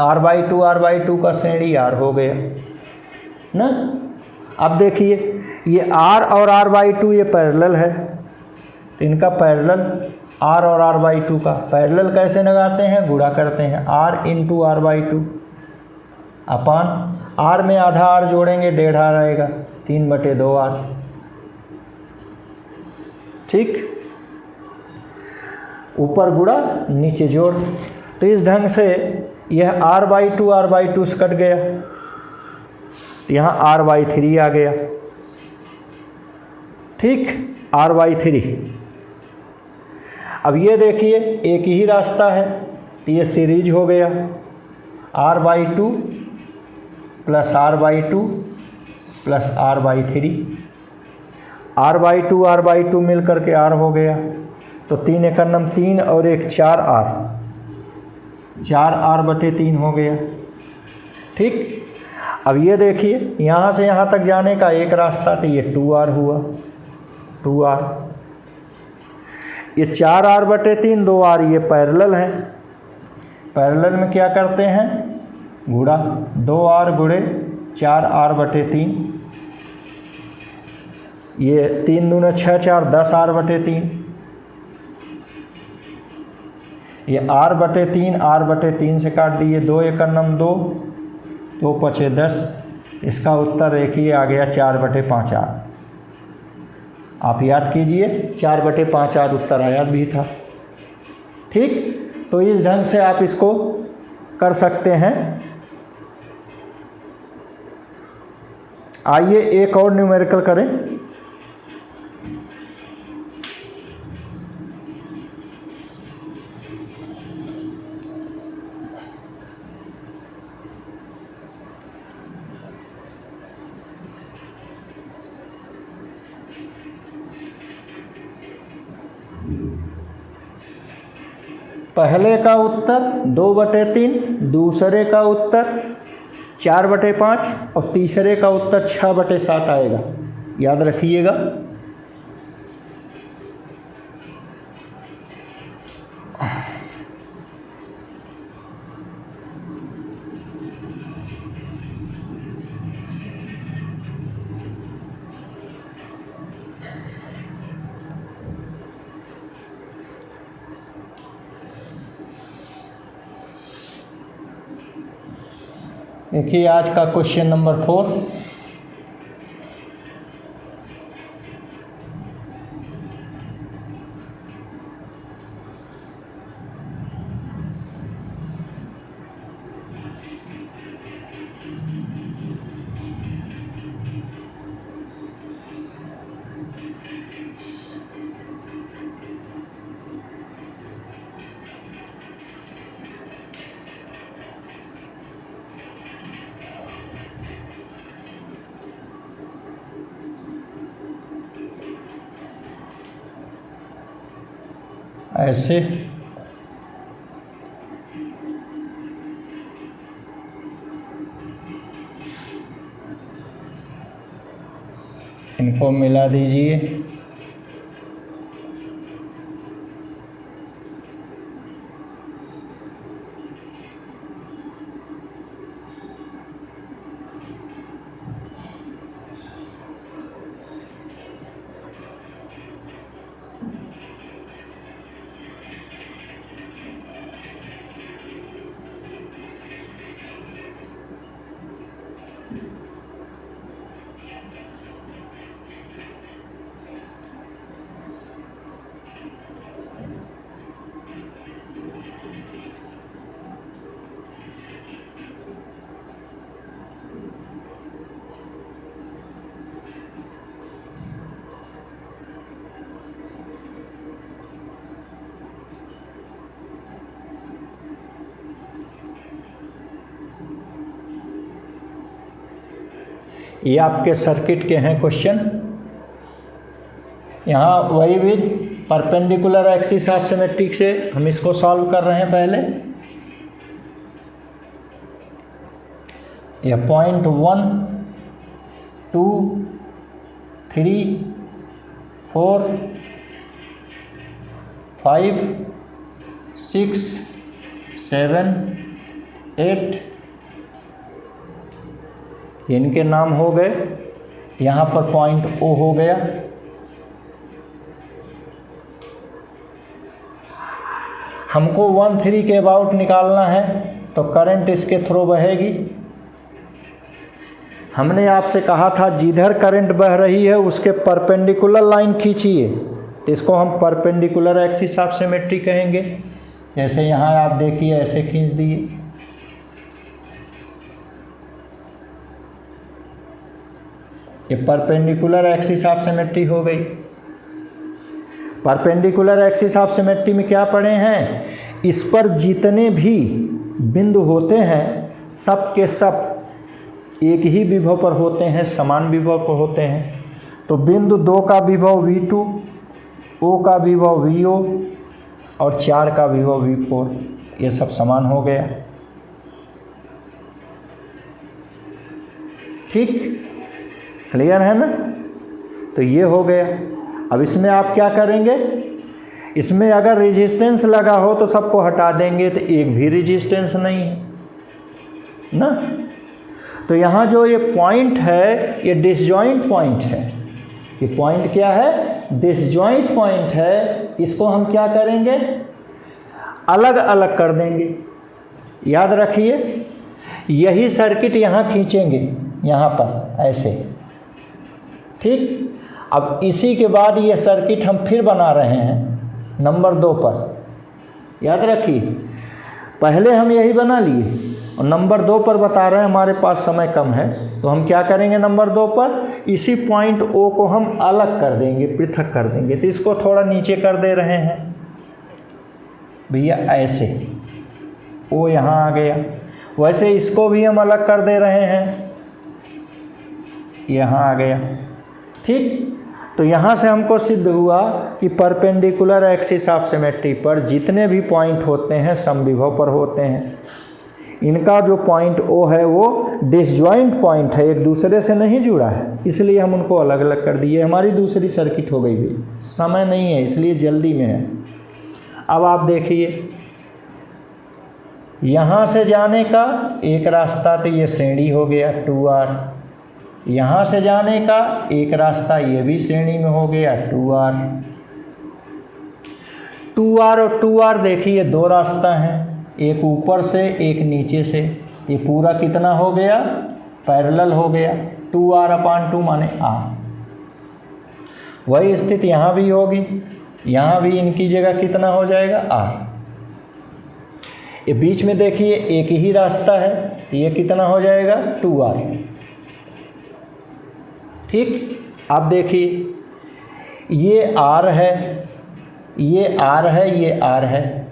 r/2 का श्रेणी r हो गया ना। अब देखिए ये r और r/2 ये पैरेलल है, तो इनका पैरेलल r और r/2 का पैरेलल कैसे लगाते हैं, गुणा करते हैं, r × r/2 अपान r में आधा r जोड़ेंगे, 1.5 r आएगा, 3/2 r। ठीक, ऊपर गुणा नीचे जोड़, तो इस ढंग से यह r/2 से कट गया, तो यहाँ r/3 आ गया। ठीक, r/3। अब ये देखिए एक ही रास्ता है, तो ये सीरीज हो गया, r/2 plus r/2 plus r/3, r/2 मिल करके r हो गया, तो 3 × 3 और 1 4r, 4r/3 हो गया। ठीक, अब ये देखिए यहाँ से यहाँ तक जाने का एक रास्ता, तो ये 2r हुआ, 2r, ये 4r/3 2r, ये पैरेलल है, पैरेलल में क्या करते हैं, गुणा, 2r गुणे 4r/3, ये 3 दूने 6 4 10r/3, ये r/3 से काट दिए, 2 × 2, 2 × 5 10, इसका उत्तर देखिए आ गया 4/5r। आप याद कीजिए 4/5r उत्तर आया भी था। ठीक, तो इस ढंग से आप इसको कर सकते हैं। आइए एक और न्यूमेरिकल करें। पहले का उत्तर 2/3, दूसरे का उत्तर 4/5 और तीसरे का उत्तर 6/7 आएगा, याद रखिएगा। देखिए आज का क्वेश्चन नंबर 4, ऐसे इनको मिला दीजिए, ये आपके सर्किट के हैं क्वेश्चन। यहाँ वही with perpendicular axis of symmetric से हम इसको सॉल्व कर रहे हैं पहले। यह पॉइंट 1 2 3 4 5 6 7 8 इनके नाम हो गए। यहाँ पर पॉइंट O हो गया। हमको 1 3 के अबाउट निकालना है, तो करंट इसके थ्रू बहेगी। हमने आपसे कहा था जिधर करंट बह रही है उसके परपेंडिकुलर लाइन खींचिए, तो इसको हम परपेंडिकुलर एक्सिस ऑफ सिमेट्री कहेंगे। जैसे यहाँ आप देखिए ऐसे खींच दिए, ये परपेंडिकुलर एक्सिस ऑफ सिमेट्री हो गई। परपेंडिकुलर एक्सिस ऑफ सिमेट्री में क्या पढ़े हैं, इस पर जितने भी बिंदु होते हैं सब के सब एक ही विभव पर होते हैं, समान विभव पर होते हैं। तो बिंदु 2 का विभव V2, O का विभव VO और 4 का विभव V4, ये सब समान हो गया। ठीक, क्लियर है ना। तो ये हो गया। अब इसमें आप क्या करेंगे, इसमें अगर रेजिस्टेंस लगा हो तो सबको हटा देंगे, तो एक भी रेजिस्टेंस नहीं है ना। तो यहाँ जो ये पॉइंट है ये डिसजॉइंट पॉइंट है। ये पॉइंट क्या है, डिसजॉइंट पॉइंट है। इसको हम क्या करेंगे, अलग अलग कर देंगे। याद रखिए, यही सर्किट यहाँ खींचेंगे, यहाँ पर ऐसे। ठीक, अब इसी के बाद ये सर्किट हम फिर बना रहे हैं नंबर 2 पर। याद रखिए, पहले हम यही बना लिए और नंबर 2 पर बता रहे हैं, हमारे पास समय कम है, तो हम क्या करेंगे, नंबर 2 पर इसी पॉइंट O को हम अलग कर देंगे, पृथक कर देंगे। तो इसको थोड़ा नीचे कर दे रहे हैं भैया, ऐसे O यहाँ आ गया। वैसे इसको भी हम अलग कर दे रहे हैं, यहाँ आ गया। ठीक, तो यहाँ से हमको सिद्ध हुआ कि परपेंडिकुलर एक्सिस ऑफ सिमेट्री पर जितने भी पॉइंट होते हैं समविभव पर होते हैं। इनका जो पॉइंट O है वो डिसजॉइंट पॉइंट है, एक दूसरे से नहीं जुड़ा है, इसलिए हम उनको अलग अलग कर दिए। हमारी दूसरी सर्किट हो गई भी, समय नहीं है इसलिए जल्दी में है। अब आप देखिए, यहाँ से जाने का एक रास्ता, तो ये श्रेणी हो गया 2R। यहाँ से जाने का एक रास्ता, ये भी श्रेणी में हो गया 2R। 2R और 2R देखिए, 2 रास्ता हैं, एक ऊपर से एक नीचे से। ये पूरा कितना हो गया, पैरेलल हो गया। 2R/2 माने R। वही स्थिति यहाँ भी होगी, यहाँ भी इनकी जगह कितना हो जाएगा, R। ये बीच में देखिए एक ही रास्ता है, तो ये कितना हो जाएगा, 2R। ठीक, आप देखिए, ये R है, ये R है, ये R है।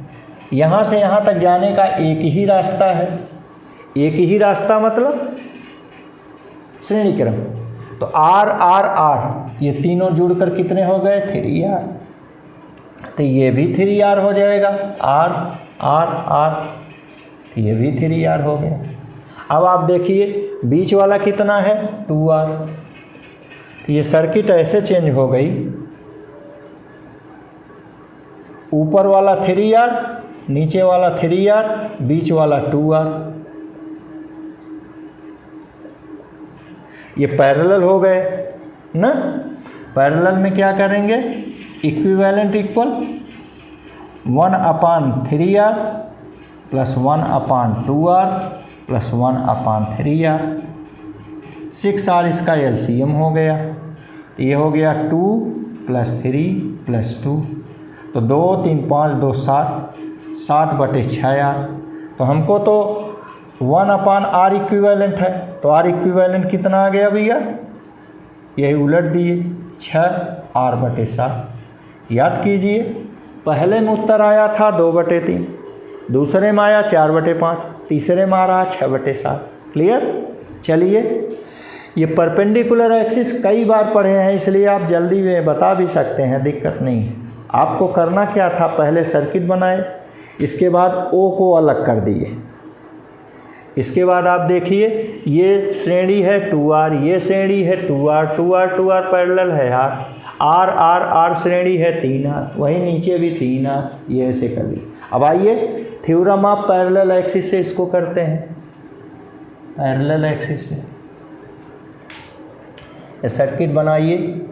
यहाँ से यहाँ तक जाने का एक ही रास्ता है। एक ही रास्ता मतलब श्रेणी क्रम। तो R R R ये तीनों जुड़कर कितने हो गए, 3R। तो ये भी 3R हो जाएगा, R R R, ये भी 3R हो गया। अब आप देखिए बीच वाला कितना है, 2R। ये सर्किट ऐसे चेंज हो गई, ऊपर वाला 3R, नीचे वाला 3R, बीच वाला 2R। ये पैरेलल हो गए ना। पैरेलल में क्या करेंगे, equivalent equal 1/3R plus 1/2R plus 1/3R। 6R इसका LCM हो गया। ये हो गया 2 + 3 + 2, तो 2 3 5 2 7, 7/6R। तो हमको तो 1/R इक्विवेलेंट है, तो R इक्विवेलेंट कितना आ गया भैया, यही उलट दिए, 6R/7। याद कीजिए, पहले में उत्तर आया था 2/3, दूसरे में आया 4/5, तीसरे में आ रहा 6/7। क्लियर। चलिए ये परपेंडिकुलर एक्सिस कई बार पढ़े हैं, इसलिए आप जल्दी में बता भी सकते हैं, दिक्कत नहीं है। आपको करना क्या था, पहले सर्किट बनाए, इसके बाद ओ को अलग कर दिए। इसके बाद आप देखिए ये श्रेणी है 2R, ये श्रेणी है 2R, 2R 2R पैरेलल है R श्रेणी है 3R, वही नीचे भी 3R, ये ऐसे कर ली। अब आइए थ्योरम ऑफ पैरेलल एक्सिस से इसको करते हैं, पैरेलल एक्सिस से सर्किट बनाइए।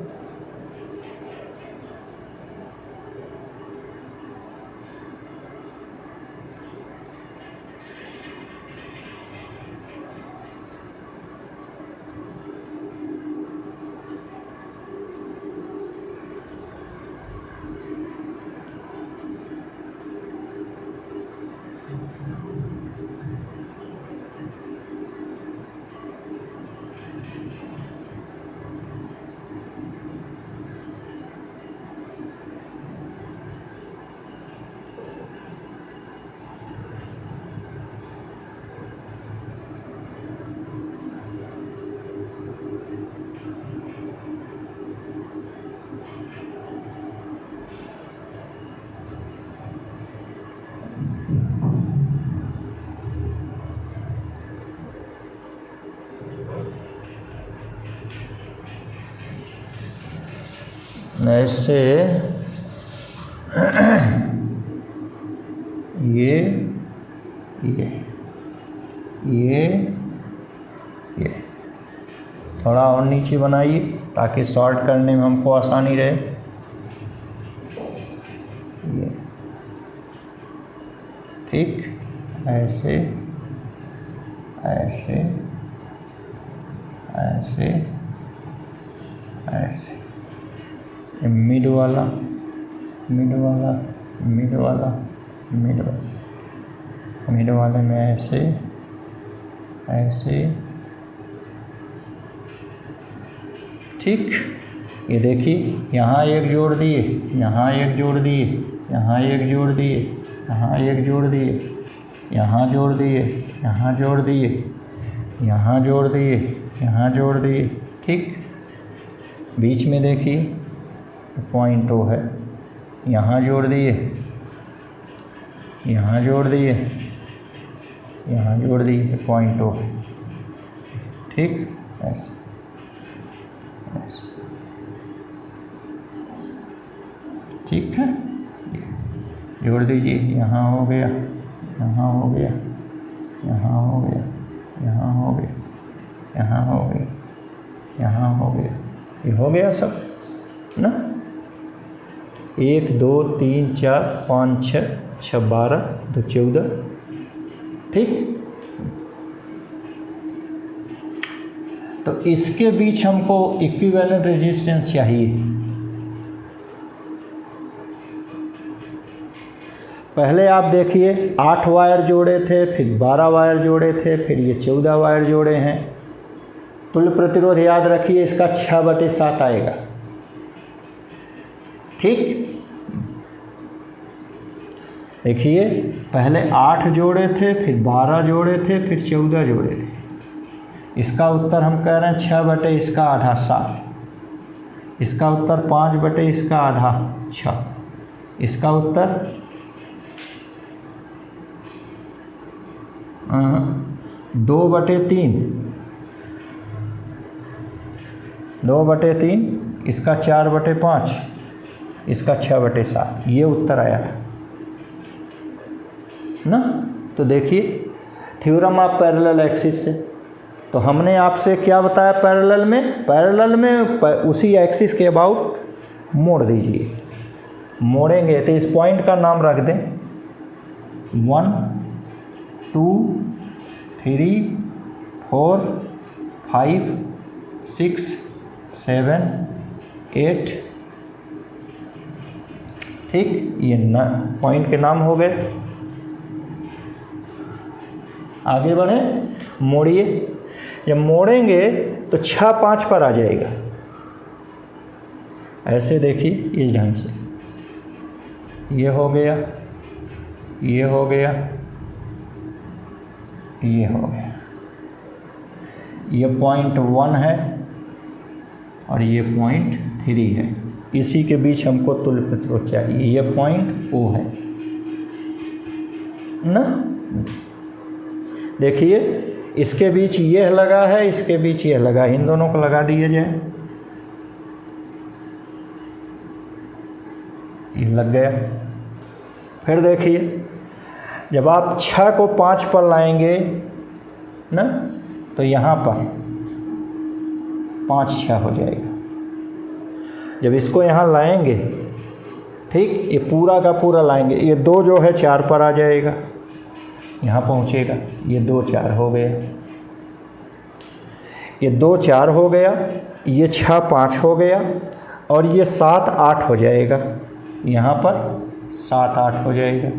ऐसे ये थोड़ा और नीचे बनाइए ताकि सॉर्ट करने में हमको आसानी रहे। ये ठीक, ऐसे ऐसे ऐसे ऐसे, मिड वाला मिड वाला मिड वाला मिड वाला मिड वाले में ऐसे ऐसे, ठीक। ये देखिए यहाँ एक जोड़ दिए, यहाँ एक जोड़ दिए, यहाँ एक जोड़ दिए, यहाँ एक जोड़ दिए, यहाँ जोड़ दिए, यहाँ जोड़ दिए, यहाँ जोड़ दिए, यहाँ जोड़ दिए, ठीक। बीच में देखिए पॉइंट ओ है, यहाँ जोड़ दिए, यहाँ जोड़ दिए, यहाँ जोड़ दिए, पॉइंट ओ, ठीक। ऐसे ठीक है, जोड़ दीजिए, यहाँ हो गया, यहाँ हो गया, यहाँ हो गया, यहाँ हो गया, यहाँ हो गया, यहाँ हो गया, ये हो गया सब ना। 1 2 3 4 5 6 6 12 2 14, ठीक। तो इसके बीच हमको इक्विवेलेंट रेजिस्टेंस चाहिए। पहले आप देखिए 8 वायर जोड़े थे, फिर 12 वायर जोड़े थे, फिर ये 14 वायर जोड़े हैं। तुल्य प्रतिरोध याद रखिए इसका 6/7 आएगा, ठीक। देखिए पहले 8 जोड़े थे, फिर 12 जोड़े थे, फिर 14 जोड़े थे। इसका उत्तर हम कह रहे हैं 6 इसका आधा 7, इसका उत्तर 5 इसका आधा 6, इसका उत्तर 2/3, 2/3, इसका 4/5, इसका 6/7, ये उत्तर आया था ना। तो देखिए थ्योरम ऑफ पैरेलल एक्सिस से, तो हमने आपसे क्या बताया, पैरेलल में उसी एक्सिस के अबाउट मोड़ दीजिए। मोड़ेंगे तो इस पॉइंट का नाम रख दें 1 2 3 4 5 6 7 8, ठीक। ये पॉइंट के नाम हो गए। आगे बढ़े, मोड़िए, जब मोड़ेंगे तो 6 5 पर आ जाएगा। ऐसे देखिए इस ढंग से, ये हो गया, ये हो गया, ये हो गया। ये पॉइंट 1 है और ये पॉइंट 3 है। इसी के बीच हमको तुल्य प्रतिरोध चाहिए। ये पॉइंट O है ना। देखिए इसके बीच ये लगा है, इसके बीच ये लगा, इन दोनों को लगा दिया जाए, ये लग गया। फिर देखिए जब आप 6 को 5 पर लाएंगे ना तो यहाँ पर 5 6 हो जाएगा। जब इसको यहाँ लाएंगे, ठीक, ये पूरा का पूरा लाएंगे, ये 2 जो है 4 पर आ जाएगा, यहाँ पहुँचेगा, ये 2 4 हो गया, ये 2 4 हो गया, ये 6 5 हो गया और ये 7 8 हो जाएगा, यहाँ पर 7 8 हो जाएगा।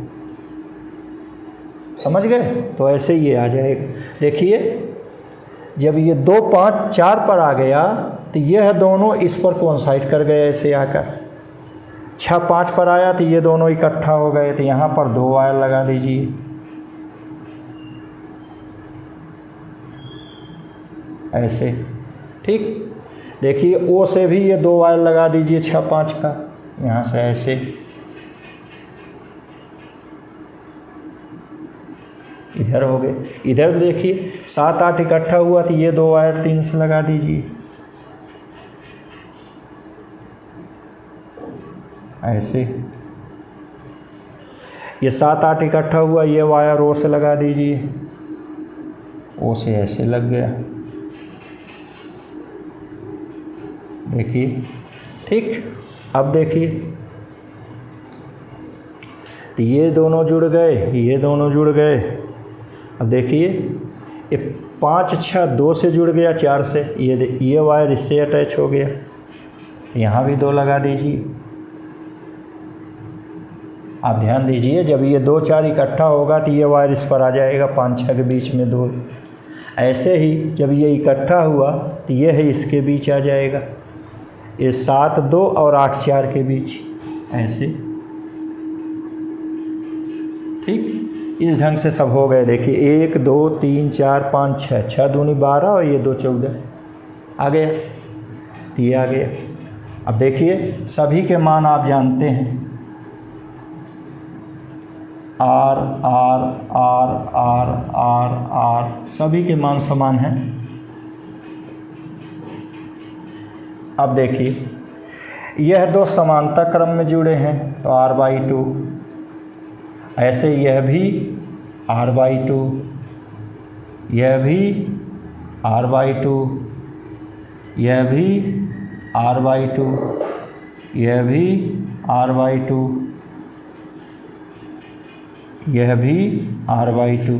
समझ गए? तो ऐसे ये आ जाएगा। देखिए जब ये 2 5 4 पर आ गया तो यह दोनों इस पर कोइंसाइड कर गए, ऐसे आकर 6 5 पर आया तो ये दोनों इकट्ठा हो गए, तो यहाँ पर 2 वायर लगा दीजिए। ऐसे, ठीक। देखिए O से भी ये 2 वायर लगा दीजिए 6 5 का, यहाँ से ऐसे, इधर हो गए। इधर देखिए 7 8 इकट्ठा हुआ तो ये 2 वायर 3 से लगा दीजिए, ऐसे। ये 7 8 इकट्ठा हुआ, ये वायर O से लगा दीजिए, O से ऐसे लग गया। देखिए, ठीक। अब देखिए तो ये दोनों जुड़ गए, ये दोनों जुड़ गए। अब देखिए ये 5 6 2 से जुड़ गया, 4 से, ये वायर इससे अटैच हो गया, यहाँ भी 2 लगा दीजिए। आप ध्यान दीजिए जब ये 2 4 इकट्ठा होगा तो ये वायर इस पर आ जाएगा, 5 6 के बीच में 2। ऐसे ही जब ये इकट्ठा हुआ तो ये है इसके बीच आ जाएगा, ये 7 2 और 8 4 के बीच, ऐसे, ठीक। इस ढंग से सब हो गए। देखिए 1 2 3 4 5 6, 6 दूनी 12 और ये 2 14 आ गया, तो ये आ गया। अब देखिए सभी के मान आप जानते हैं, R R R R R R सभी के मान समान हैं। अब देखिए यह 2 समांतर क्रम में जुड़े हैं तो R/2, ऐसे यह भी R/2, यह भी R/2, यह भी R/2, यह भी R/2, यह भी R/2,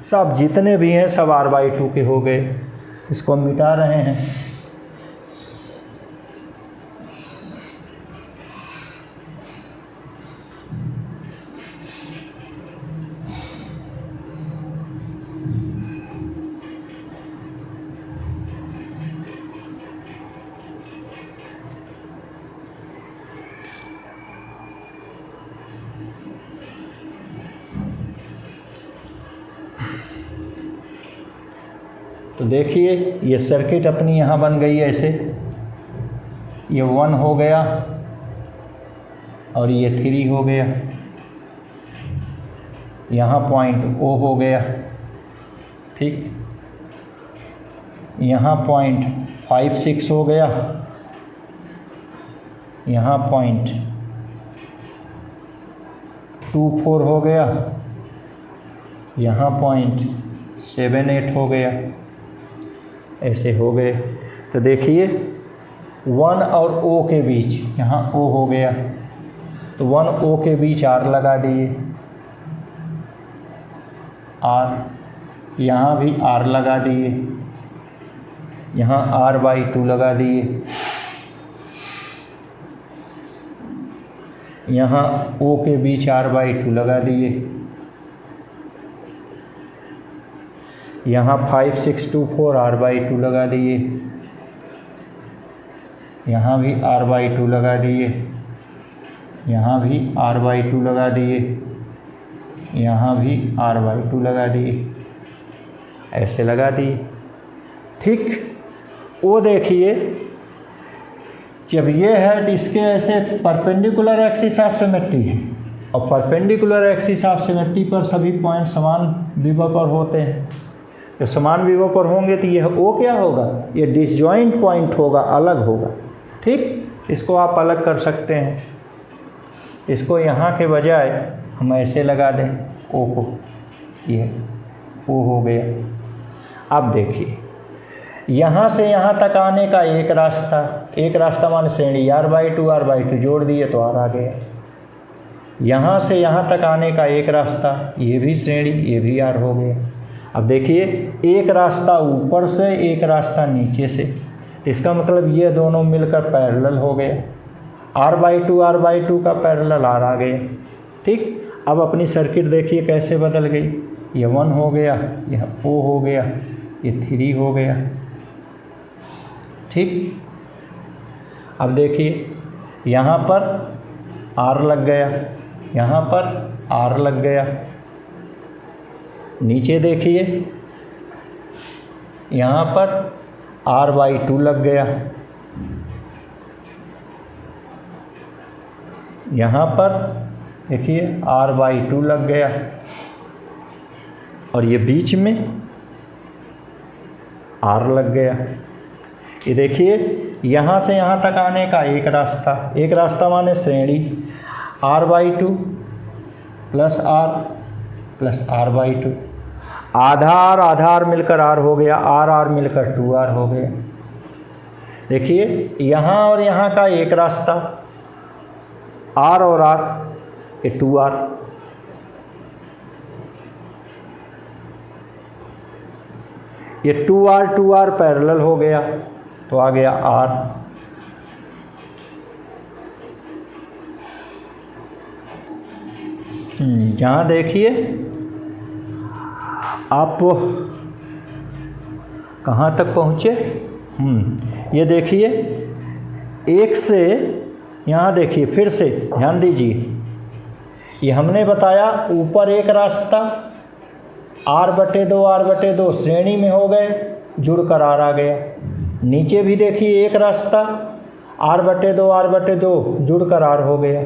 सब जितने भी हैं सब R/2 के हो गए। इसको मिटा रहे हैं। तो देखिए ये सर्किट अपनी यहाँ बन गई है ऐसे, ये 1 हो गया और ये 3 हो गया, यहाँ पॉइंट O हो गया, ठीक। यहाँ पॉइंट 5 6 हो गया, यहाँ पॉइंट 2 4 हो गया, यहाँ पॉइंट 7 8 हो गया, ऐसे हो गए। तो देखिए 1 और O के बीच, यहाँ O हो गया तो 1 O के बीच R लगा दिए, R, यहाँ भी R लगा दिए, यहाँ R/2 लगा दिए, यहाँ O के बीच R/2 लगा दिए, यहाँ 5 6 2 4 R/2 लगा दिए, यहाँ भी R/2 लगा दिए, यहाँ भी R/2 लगा दिए, यहाँ भी R/2 लगा दिए, ऐसे लगा दिए। ठीक। वो देखिए जब ये है तो इसके ऐसे परपेंडिकुलर एक्सिस ऑफ सिमेट्री है, और परपेंडिकुलर एक्सिस ऑफ सिमेट्री पर सभी पॉइंट समान विभव पर होते हैं। जब समान विभव पर होंगे तो यह ओ क्या होगा, ये डिसजॉइंट पॉइंट होगा, अलग होगा। ठीक, इसको आप अलग कर सकते हैं। इसको यहाँ के बजाय हम ऐसे लगा दें ओ को, ये ओ हो गया। अब देखिए यहाँ से यहाँ तक आने का एक रास्ता मान श्रेणी r/2 जोड़ दिए तो r आ गया। यहाँ से यहाँ तक आने का एक रास्ता, ये भी श्रेणी, ये भी r हो गया। अब देखिए एक रास्ता ऊपर से, एक रास्ता नीचे से, इसका मतलब ये दोनों मिलकर पैरेलल हो गए। r/2 का पैरेलल r आ गया। ठीक, अब अपनी सर्किट देखिए कैसे बदल गई। ये 1 हो गया, यह O हो गया, ये 3 हो गया। ठीक, अब देखिए यहाँ पर R लग गया, यहाँ पर R लग गया। नीचे देखिए यहाँ पर r/2 लग गया, यहाँ पर देखिए r/2 लग गया, और ये बीच में R लग गया। ये देखिए यहाँ से यहाँ तक आने का एक रास्ता माने श्रेणी r/2 प्लस r/2, आधार मिलकर r हो गया, r मिलकर 2r हो गया। देखिए यहाँ और यहाँ का एक रास्ता, r और r, ये 2r। ये 2r पैरेलल हो गया तो आ गया r। यहाँ देखिए आप कहाँ तक पहुँचे। ये देखिए एक से यहाँ देखिए, फिर से ध्यान दीजिए, ये हमने बताया ऊपर एक रास्ता r/2 श्रेणी में हो गए, जुड़कर r आ गया। नीचे भी देखिए एक रास्ता r/2 जुड़कर r हो गया।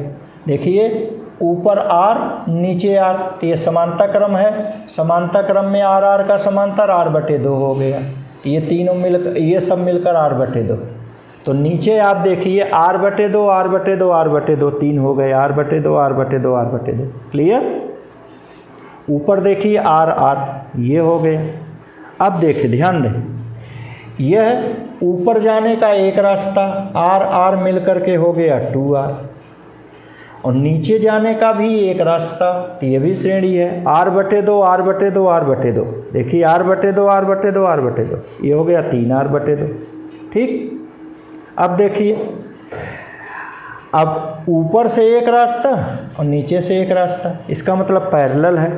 देखिए ऊपर r नीचे r, तो ये समानता क्रम है, समानता क्रम में r का समांतर r/2 हो गया। ये तीनों मिलकर, ये सब मिलकर r/2। तो नीचे आप देखिए r/2 तीन हो गए, r/2 क्लियर। ऊपर देखिए r ये हो गया। अब देखिए ध्यान दें, यह ऊपर जाने का एक रास्ता r मिलकर के हो गया 2r, और नीचे जाने का भी एक रास्ता, तो ये भी श्रेणी है r/2 देखिए r/2 ये हो गया 3r/2। ठीक, अब देखिए, अब ऊपर से एक रास्ता और नीचे से एक रास्ता, इसका मतलब पैरेलल है।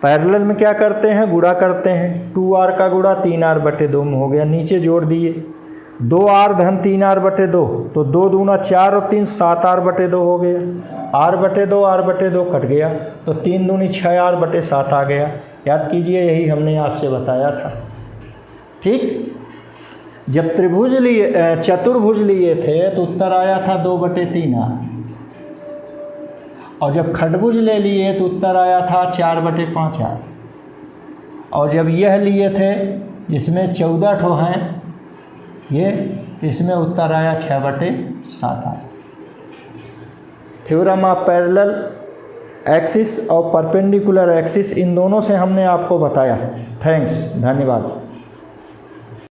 पैरेलल में क्या करते हैं, गुणा करते हैं। 2r का गुणा 3r/2 में हो गया, नीचे जोड़ दिए 2r धन 3r/2, तो 2 दूना 4 और 3 7r/2 हो गया। r/2 कट गया तो 3 दूनी 6r/7 आ गया। याद कीजिए, यही हमने आपसे बताया था। ठीक, जब चतुर्भुज लिए थे तो उत्तर आया था 2/3r, और जब खडभुज ले लिए तो उत्तर आया था 4/5r, और जब यह लिए थे जिसमें 14 ठो हैं ये, इसमें उत्तर आया 6/7r। Theorem of parallel axis और परपेंडिकुलर एक्सिस, इन दोनों से हमने आपको बताया। थैंक्स, धन्यवाद।